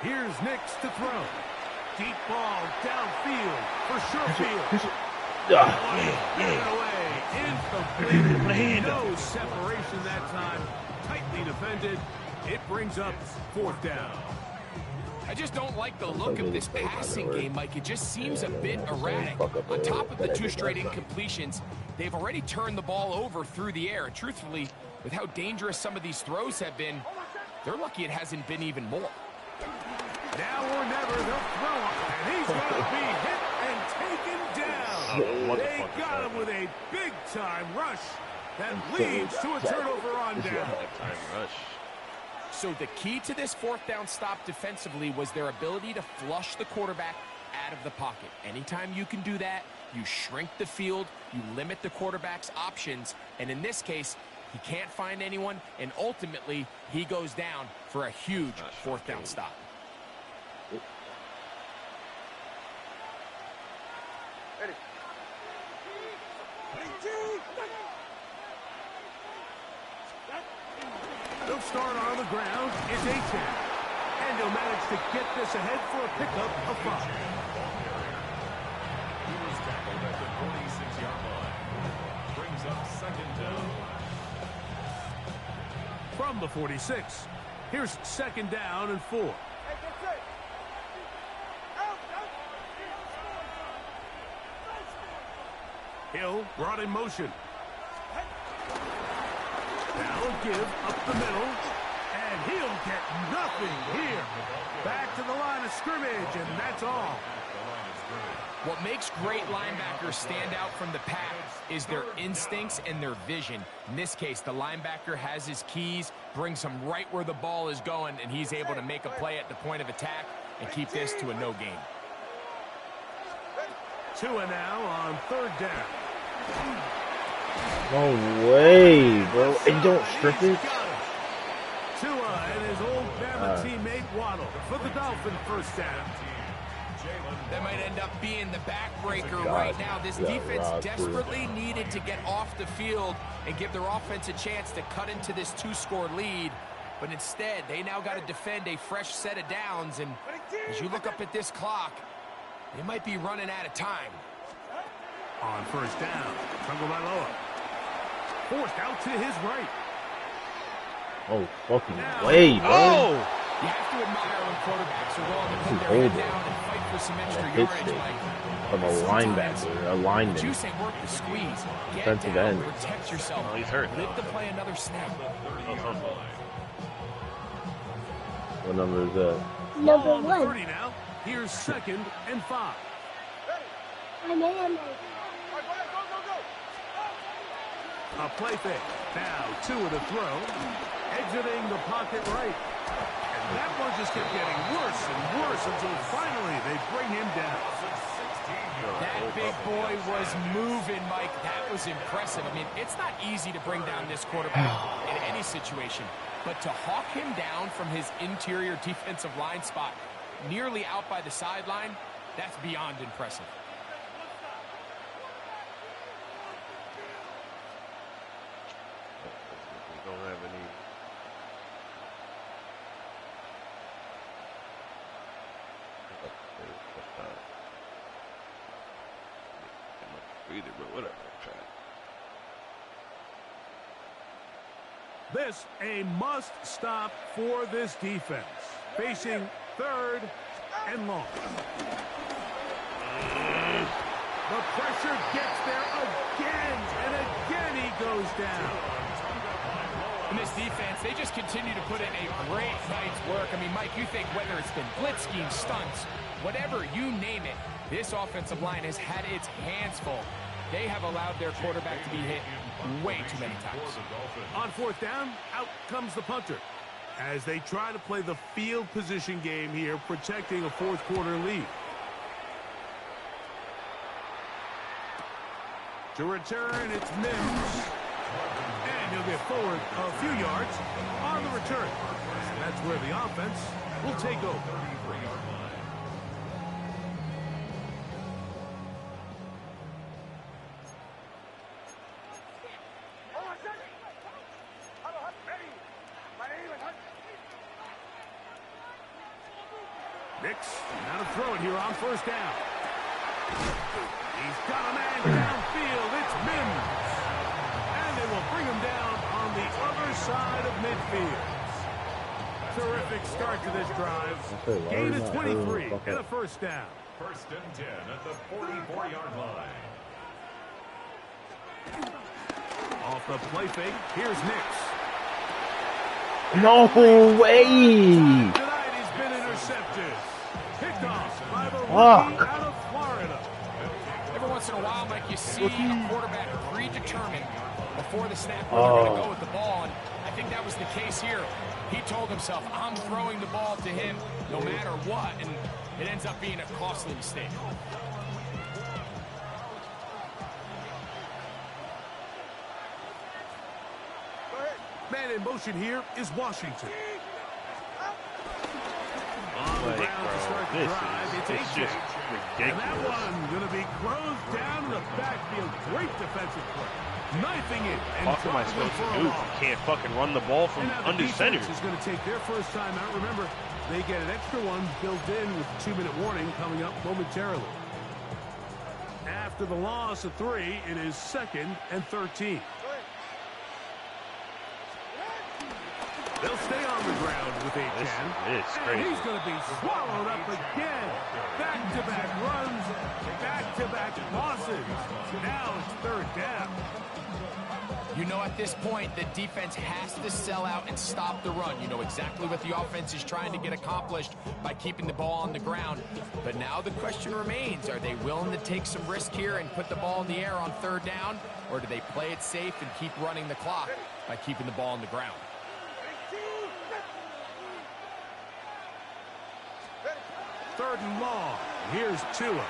Here's Nix to throw. Deep ball downfield for Sherfield. Incomplete. No separation that time. Tightly defended. It brings up 4th down. I just don't like the look of this passing game, Mike. It just seems a bit erratic. On top of the 2 straight incompletions, they've already turned the ball over through the air. And truthfully, with how dangerous some of these throws have been, they're lucky it hasn't been even more. Now or never, they'll throw him, and he's going to be hit and taken down. They got him with a big-time rush that leads to a turnover on down. Big-time rush. So the key to this 4th down stop defensively was their ability to flush the quarterback out of the pocket. Anytime you can do that, you shrink the field, you limit the quarterback's options, and in this case, he can't find anyone, and ultimately, he goes down for a huge 4th down stop. They'll start on the ground. It's 8-10. And he'll manage to get this ahead for a pickup of 5. He was tackled at the 46-yard line. Brings up 2nd down. From the 46, here's 2nd down and 4. Hill brought in motion. Now give up the middle, and he'll get nothing here. Back to the line of scrimmage, and that's all. What makes great linebackers stand out from the pack is their instincts and their vision. In this case, the linebacker has his keys, brings him right where the ball is going, and he's able to make a play at the point of attack and keep this to a no gain. 2 and now on 3rd down. No way, bro. And don't strip it. Tua and his old Bama teammate Waddle for the Dolphin 1st down. That might end up being the backbreaker right now. This defense desperately needed to get off the field and give their offense a chance to cut into this 2-score lead. But instead, they now got to defend a fresh set of downs. And as you look up at this clock, they might be running out of time. On 1st down, Tagovailoa. Forced out to his right. Oh, fucking way, bro. Oh! You have to admire when quarterbacks are willing to put their head down and fight for some extra yardage, Mike. From a linebacker, a lineman. You say work the squeeze. Get Defensive down, end. protect yourself. Oh, he's hurt. Live to play another snap. What number is that? Number On 1. 30 now. Here's 2nd and 5. I'm in. A play fake. Now Tua to throw. Exiting the pocket right. And that one just kept getting worse and worse until finally they bring him down. That big boy was moving, Mike. That was impressive. I mean, it's not easy to bring down this quarterback in any situation. But to hawk him down from his interior defensive line spot, nearly out by the sideline, that's beyond impressive. We don't have any. Breather, but whatever. This a must-stop for this defense. Facing 3rd and long. The pressure gets there again, and again he goes down. In this defense, they just continue to put in a great night's work. I mean, Mike, you think whether it's been blitz scheme, stunts, whatever you name it, this offensive line has had its hands full. They have allowed their quarterback to be hit way too many times. On 4th down, out comes the punter as they try to play the field position game here, protecting a 4th quarter lead. To return, it's Mims. And he'll get forward a few yards on the return. And that's where the offense will take over. Nix, now to throw it here on 1st down. He's got a man downfield. It's Mims. And they will bring him down on the other side of midfield. Terrific start to this drive. Gain of 23 and a 1st down. 1st and 10 at the 44-yard line. Off the play fake, here's Nix. No way! Tonight he's been intercepted. Picked off by the rookie out of Florida. Every once in a while, Mike, you see a quarterback predetermined before the snap where they're going to go with the ball, and I think that was the case here. He told himself, I'm throwing the ball to him no matter what, and it ends up being a costly mistake. Man in motion here is Washington. On the ground to start the drive, it's just ridiculous. And that one going to be closed down in the backfield. Great defensive play. Knifing it. What am I supposed to do? You can't fucking run the ball from under center. Is going to take their first time out. Remember, they get an extra one built in with a 2-minute warning coming up momentarily. After the loss of 3, it is 2nd and 13. They'll stay on the ground with a 10. It's crazy. And he's going to be swallowed up again. Back-to-back runs, back-to-back losses. Now it's 3rd down. You know, at this point, the defense has to sell out and stop the run. You know exactly what the offense is trying to get accomplished by keeping the ball on the ground. But now the question remains, are they willing to take some risk here and put the ball in the air on 3rd down? Or do they play it safe and keep running the clock by keeping the ball on the ground? 3rd and long. Here's Tua.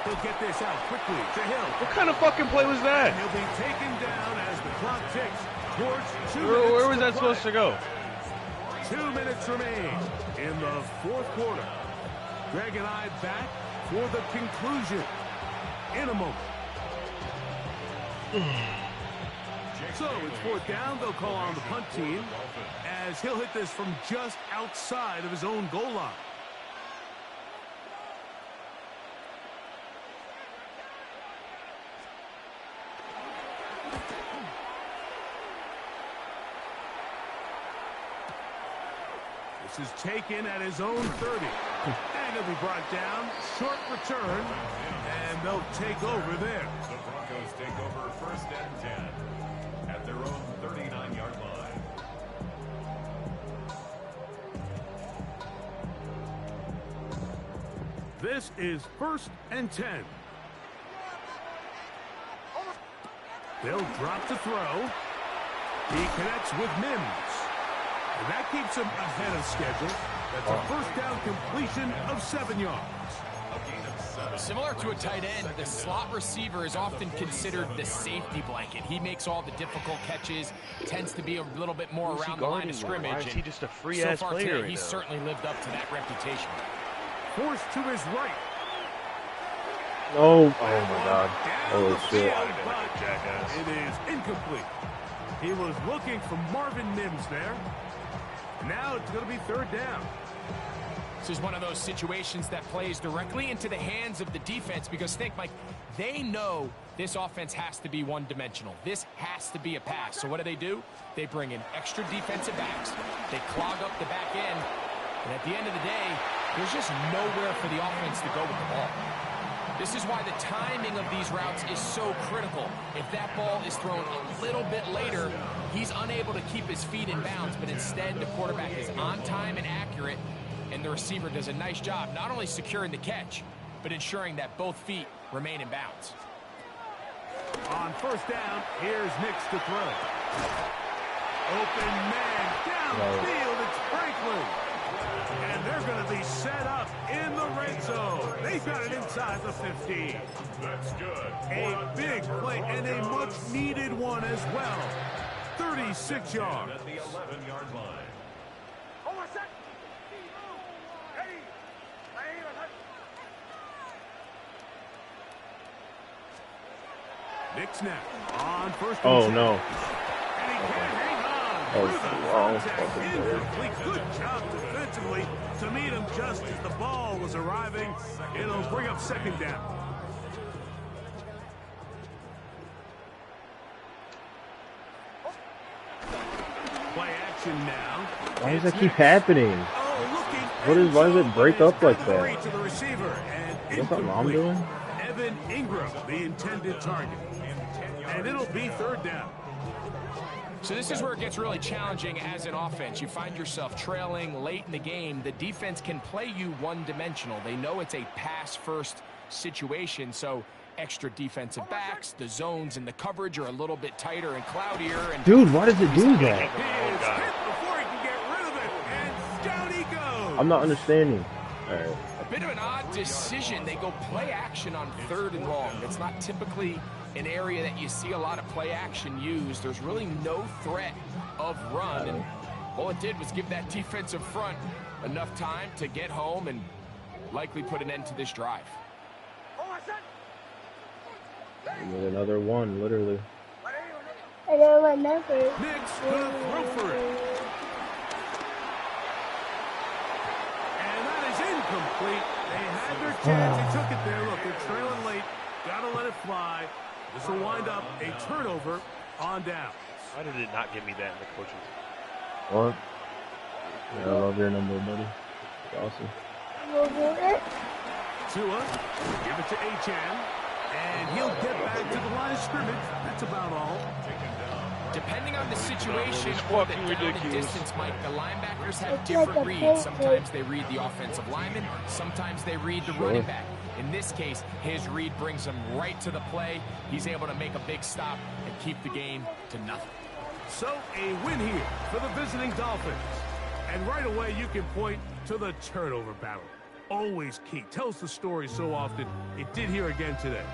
He'll get this out quickly to Hill. What kind of fucking play was that? And he'll be taken down as the clock ticks towards 2 minutes. Where was that supposed to go? 2 minutes remain in the 4th quarter. Greg and I back for the conclusion in a moment. So it's 4th down. They'll call on the punt team as he'll hit this from just outside of his own goal line. This is taken at his own 30. And he'll be brought down. Short return. And they'll take over there. The Broncos take over 1st and 10 at their own 39-yard line. This is 1st and 10. They'll drop to throw. He connects with Mims. And that keeps him ahead of schedule. That's a 1st down completion of 7 yards. Similar to a tight end, the slot receiver is often considered the safety blanket. He makes all the difficult catches, tends to be a little bit more around the line of scrimmage. Why is he just a free-ass so far player today, he's certainly lived up to that reputation. Forced to his right. Oh my God. Holy shit. It is incomplete. He was looking for Marvin Mims there. Now it's going to be 3rd down. This is one of those situations that plays directly into the hands of the defense because think, Mike, they know this offense has to be one-dimensional. This has to be a pass. So what do? They bring in extra defensive backs. They clog up the back end. And at the end of the day, there's just nowhere for the offense to go with the ball. This is why the timing of these routes is so critical. If that ball is thrown a little bit later, he's unable to keep his feet in bounds, but instead the quarterback is on time and accurate, and the receiver does a nice job not only securing the catch, but ensuring that both feet remain in bounds. On first down, here's Nix to throw. Open man, downfield, it's Franklin. And they're going to be set up in the red zone. They've got it inside the 15. That's good. A big play and a much-needed one as well. 36 yards. At the 11-yard line. Nix now on first. Oh no. And he can't hang on. Oh, Through the wow. contact, incomplete. Good job defensively to meet him just as the ball was arriving. It'll bring up second down. Play action now. Why does that keep happening? Why does it break up like that? To the receiver and What's that mom doing? Evan Ingram, the intended target. And it'll be third down. So this is where it gets really challenging as an offense. You find yourself trailing late in the game. The defense can play you one-dimensional. They know it's a pass-first situation, so extra defensive backs, the zones and the coverage are a little bit tighter and cloudier. And dude, why does it do that? He is hit before he can get rid of it, and down he goes. I'm not understanding. All right. A bit of an odd decision. They go play action on third and long. It's not typically an area that you see a lot of play action used. There's really no threat of run, and all it did was give that defensive front enough time to get home and likely put an end to this drive. We get another one, literally. I know my number. Nix will throw for it. And that is incomplete. They had their chance. They took it there. Look, they're trailing late. Got to let it fly. This will wind up a turnover on down. Why did it not give me that in the coaches? What? Yeah, I love your number, buddy. It's awesome. Tua, give it to Achan. And he'll get back to the line of scrimmage. That's about all. Depending on the situation or the down and distance, Mike, the linebackers have different reads. Sometimes they read the offensive lineman. Sometimes they read the running back. In this case, his read brings him right to the play. He's able to make a big stop and keep the game to nothing. So a win here for the visiting Dolphins. And right away you can point to the turnover battle. Always key. Tells the story so often. It did here again today.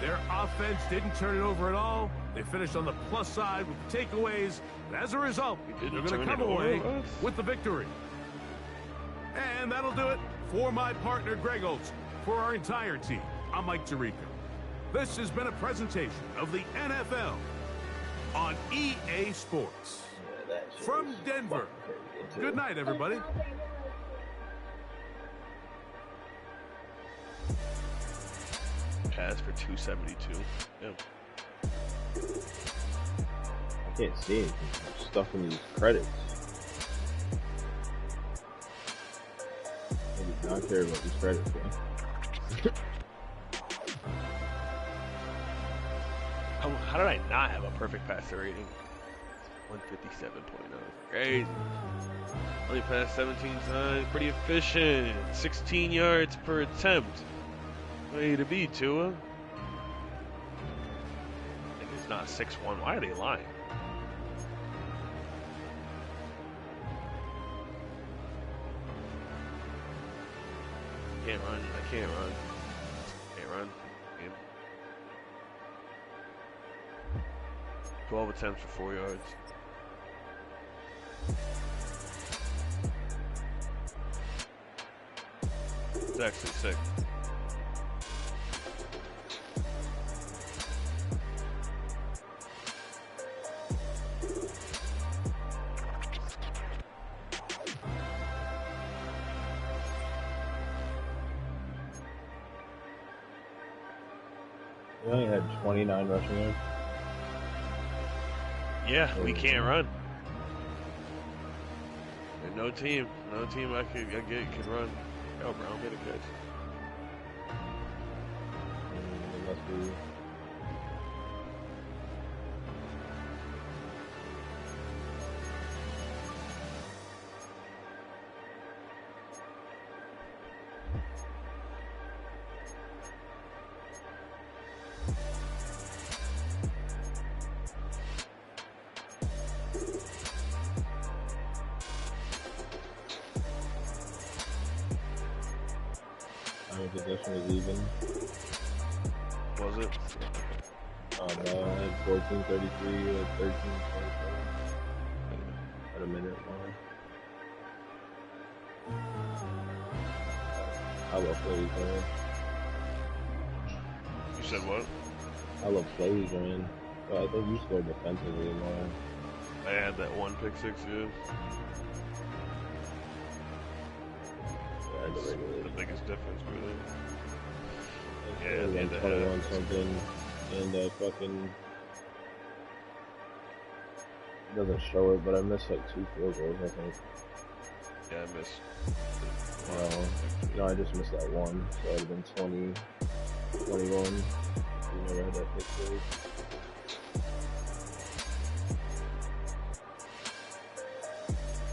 Their offense didn't turn it over at all. They finished on the plus side with the takeaways. And as a result, they're going to come away with the victory. And that'll do it for my partner, Greg Olson. For our entire team, I'm Mike Tirico. This has been a presentation of the NFL on EA Sports. From Denver, good night, everybody. Pass for 272. Yeah. I can't see anything. I'm stuck in these credits. I do not care about these credits, man. How did I not have a perfect passer rating? 157.9. Crazy. Only passed 17 times. Pretty efficient. 16 yards per attempt. Way to be, Tua. I think it's not 6-1. Why are they lying? Can't run. I can't run. Can't run. Game. 12 attempts for 4 yards. It's actually sick. He only had 29 rushing yards. Yeah, we can't run. And no team I get can run. Oh, Brown made a catch. It must be. Possession was even. Was it? No, I had 14:33 at 13:27. At a minute more. I love plays, man. You said what? I love plays, man. Well, I think you scored defensively more. I had that one pick six, yeah. That's the biggest difference, really. Yeah, like 21 something, and fucking doesn't show it, but I missed like 2 field goals, I think. Yeah, I missed. No, I just missed that one, so it would have been 20, 21. You never had that pick six.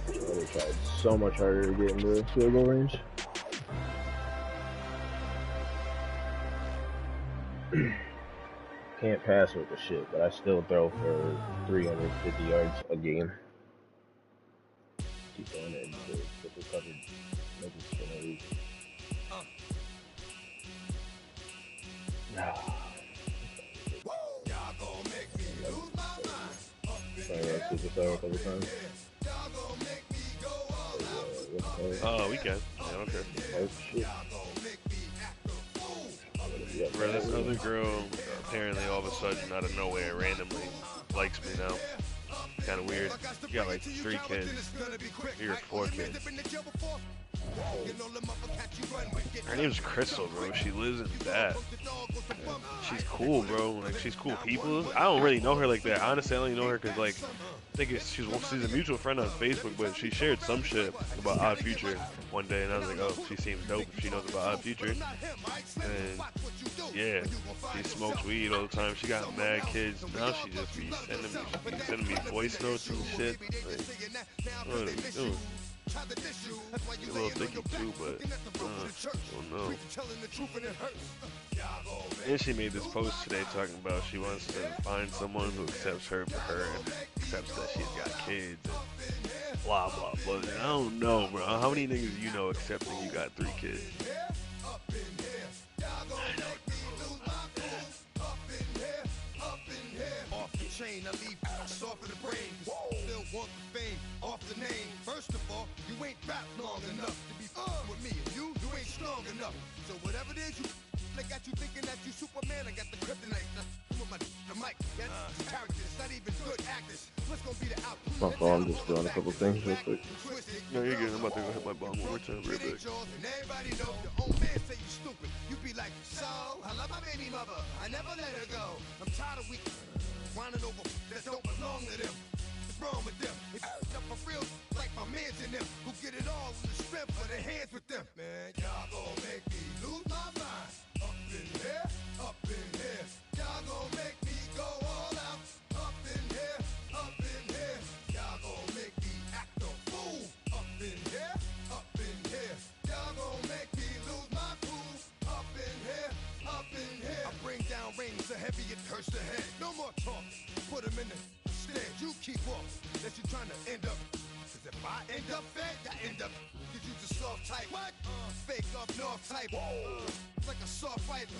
I would have tried so much harder to get into field goal range. Can't pass with the shit, but I still throw for 350 yards a game. Keep going in to get the coverage. Make it spin a week. Sorry, I superstar a couple times. Oh, we can. I don't care. Oh shit. Bro, this other girl apparently all of a sudden out of nowhere randomly likes me now. Kind of weird. You got like 3 kids. You're 4 kids. Her name's Crystal, bro. She lives in Bath. She's cool, bro. Like, she's cool people. I don't really know her like that. Honestly, I only know her because, like, I think she's a mutual friend on Facebook, but she shared some shit about Odd Future one day, and I was like, oh, she seems dope if she knows about Odd Future. And, yeah, she smokes weed all the time. She got mad kids. Now she just be sending me voice notes and shit. Like, what are they doing? A little thicky too, but oh no. And she made this post today talking about she wants to find someone who accepts her for her and accepts that she's got kids and blah blah blah. And I don't know, bro. How many niggas you know accepting you got 3 kids? Chain, I leave off of the brain. Still want the fame off the name. First of all, you ain't rap long enough to be with me. And you ain't strong enough. So whatever it is you I got you thinking that you Superman. I got the kryptonite. With the mic. That's characters. It's not even good actors. What's gonna be the outcome? My phone, I'm just doing a couple things real quick. No, you're good. I'm about to go hit my bum one more time real quick. And everybody know your own man say you stupid. You be like, so I love my baby mother. I never let her go. I'm tired of weak. Whining over that don't belong to them. What's wrong with them? If up for real, like my mans in them, who get it all in the strength of their hands with them. Man, y'all gon' make me lose my mind. Up in here, up in here. Y'all gon' make me go all out. Up in here, up in here. Y'all gon' make me act a fool. Up in here, up in here. Y'all gon' make me lose my cool. Up in here, up in here. I bring down rings so heavy it hurts the head. No more talk. Put him in the stand. You keep walking. That you trying to end up. Cause if I end up fed, I end up. Cause you just soft type. What? Fake up north type. It's like a soft fight.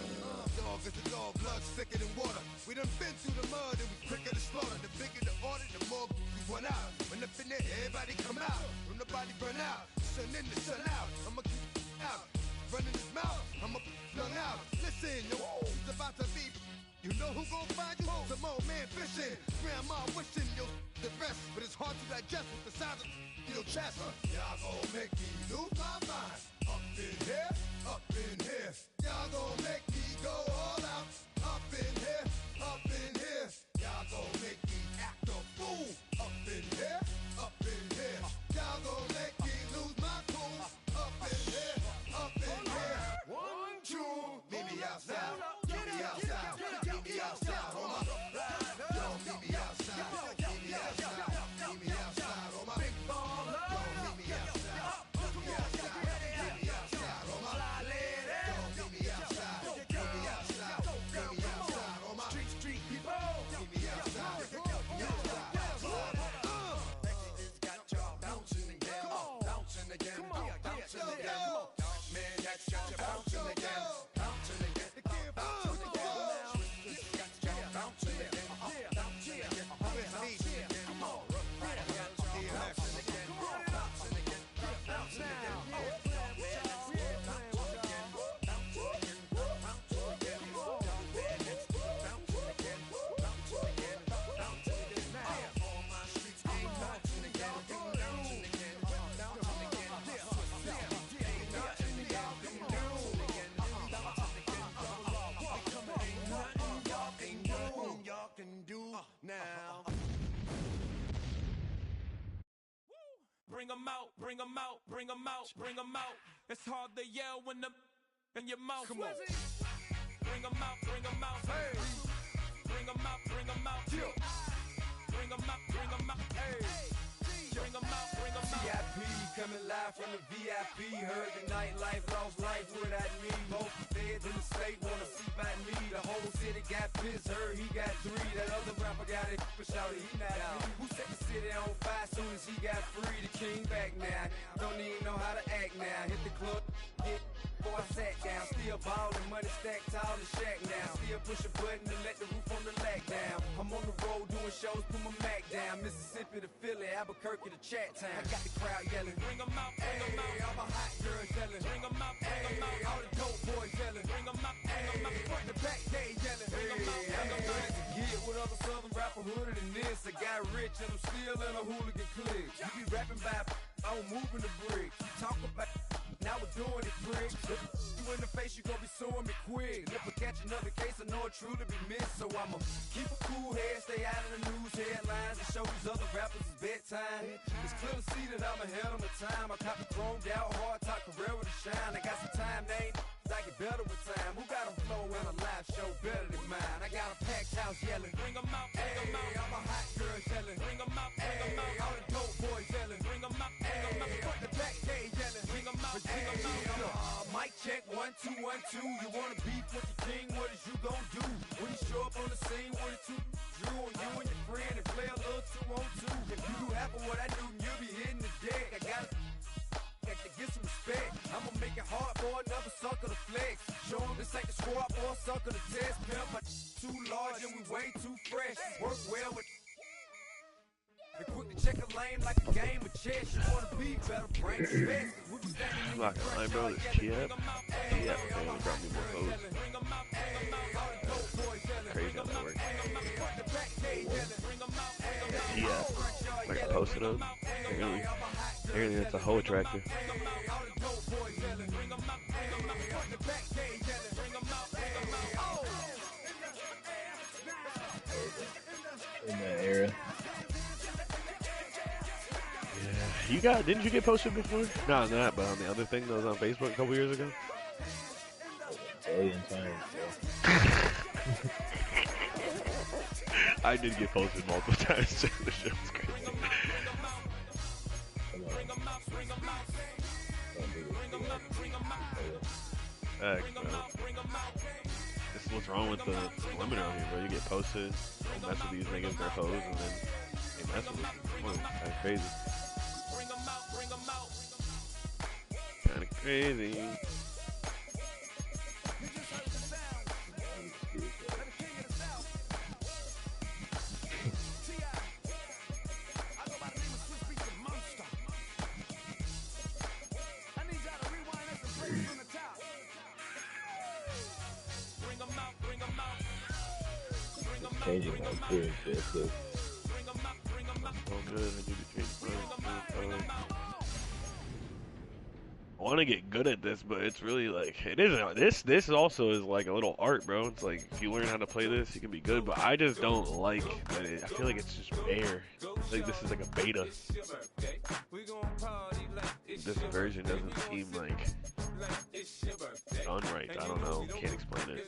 Dog is a dog. Blood's thicker than water. We done been through the mud and we quicker to slaughter. The bigger the order, the more we run out. When up in there, everybody come out. When the body burn out. Sun in the sun out. I'ma keep out. Running his mouth. I'ma flung out. Listen, yo. It's about to be. You know who gon' find you? Some old man fishing. Grandma wishing you're the best, but it's hard to digest with the sound of your chest. Y'all gon' make me lose my mind. Up in here, up in here. Y'all gon' make me go all out. Up in here, up in here. Y'all gon' make me act a fool. Up in here, up in here. Y'all gon' make me lose my cool. Up in here, up in here. 1, 2, meet me outside. Meet me outside. Meet me outside. On my yo, meet me outside. Meet me outside. Meet me outside. On my big baller. Yo, meet me outside. Meet me outside. Meet me outside. On my yo, meet me outside. Meet me outside. Meet me outside. On my street people. Meet me outside. Meet me outside. It's got y'all bouncing again. Bouncing again. Bouncing again. Man, that's got you bouncing again. Bouncing again. Bouncing again. It's got y'all bouncing again. Bouncing again. Bouncing again. Come on. Bouncing again. Bouncing again. Bouncing again. Y'all can do now. Bring 'em out, bring 'em out, bring 'em out, bring 'em out. It's hard to yell when the in your mouth. Come on. Bring 'em out, bring 'em out. Hey. Bring 'em out, bring 'em out. Bring 'em out, bring 'em out. Hey. Bring 'em out, bring 'em out. VIP coming live from the VIP. Heard the nightlife, lost life without me. Most feds in the state wanna see by me. The whole city got pissed, heard he got 3. That other rapper got it, but shouted he not me. Who set the city on fire soon as he got free? The king back now, don't even know how to act now. Hit the club, get before I sat down. Still ballin', money stacked tall in shack now. Still push a button to let the roof on the lack down. I'm on the road doing shows, put my Mac down. Mississippi to Philly, Albuquerque to Chat Town. I got the crowd yelling, Bring 'em out, bring 'em out. all my hot girls yelling, Bring 'em out, bring 'em out. all the dope boys yelling, Bring 'em out, bring 'em out. front to back they yelling, I'm the hooded to get with other southern rapper hooded than this. I got rich and I'm still in a hooligan clique. You be rapping by, I'm moving the bricks. You talk about, now we're doing it bricks. You in the face, you gon' be suing me quick. If I catch another case, I know it truly be missed. So I'ma keep a cool head, stay out of the news headlines, and show these other rappers it's bedtime. It's clear to see that I'm ahead of my time. I caught the chromed out, hard talk career with a shine. I got some time, they ain't I get better with time. Who got a flow in a live show better than mine? I got a packed house yelling, Bring 'em out, bring 'em out. all my hot girls yelling, Bring 'em out, bring 'em out. all the dope boys yelling, Bring 'em out, bring 'em out. front to back they yelling, Bring 'em out, bring 'em out. mic check 1 2 1 2. You wanna beef with the king? What is you gon' do when you show up on the scene with a 2 Drew on you and your friend and play a little 2 on 2? If you do half of what I do, you'll be hitting the deck. I gotta get some respect. I'ma make it hard for another sucker to flex. Show 'em this ain't the squad or a sucker to test. Pimp, my too large and we way too fresh. Work well with. And quick to check a lane like a game of chess. You wanna be better, bring the best. We be standing I'm in not the gonna lie, front bro. yard This yelling, TF, man, brought me more votes. Bring 'em out, bring 'em out. all the dope boys yelling, Crazy on the work. front to back they yelling. Bring 'em out, bring 'em out. TF, like I posted up. Apparently that's a hoe attractor. In that era. Yeah, didn't you get posted before? Not on that, but on the other thing that was on Facebook a couple years ago. A billion times, bro. I did get posted multiple times during the show. It's crazy. Come on. Heck, bro. This is what's wrong with the limiter on here, bro. You get posted, don't mess with these niggas, they're hoes, and then they mess with you. That's crazy. Kinda crazy. Changing my appearance real quick. All good, I do the change. I want to get good at this, but it's really like it isn't. This also is like a little art, bro. It's like if you learn how to play this, you can be good. But I just don't like that. I feel like it's just bare. Like this is like a beta. This version doesn't seem like done right. I don't know. Can't explain it.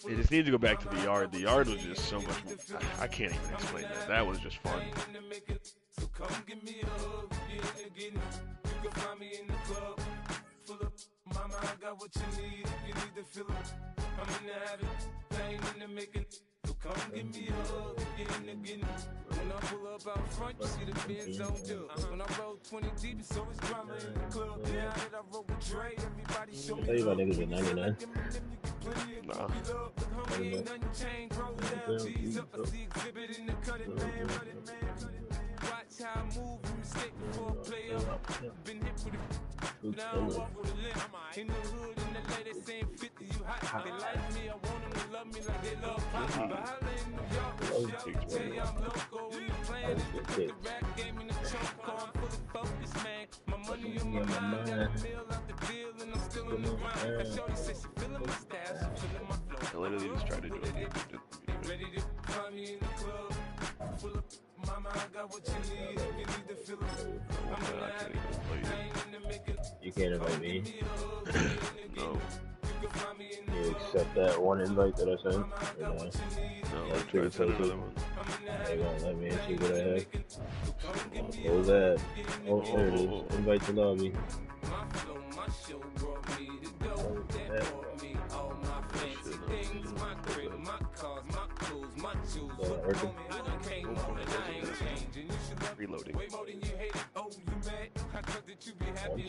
It just needs to go back to the yard. The yard was just so much more. I can't even explain that. That was just fun. So come give me a hug, you can find me in the club, full of mama, I got what you need, if you need to fill up, I'm in the habit, I ain't in the making, so come give me a hug, getting, when I pull up out front, you see the Benz on dub, when I roll 20 deep, it's always drama in the club, now that I roll with Dre, everybody show me tell you about niggas at 99. Nah. Watch how I move, you mistake before I play up. Been hit with it. Now I walk with a limp. In the hood, in the lady saying 50, you hot. They like me, I want them to love me like they love pop. But holla in New York, shout, tell you I'm loco. When you playing it, the rap game in the choke. I'm fully focused, man. My money on my mind, got a meal out the bill, and I'm still on the grind. That shorty said she feeling my style, she feeling my flow. I literally just tried to do it. Ready to find me in the club, full of mama, I got what you need, if you need to fill it. I'm in the habit, I ain't in the making. You can't invite me. No. You accept that one invite that I sent? No, like try to send another one. They won't let me see what I have. What was that? Oh, there it is. Invite to lobby. My flow, my show brought me to go. That brought me all my fancy things, my crib, my cars, my clothes, my shoes. I done came on and I ain't changing. You should love Reloading. way more than you hate it. Oh, you mad? I thought that you be happy.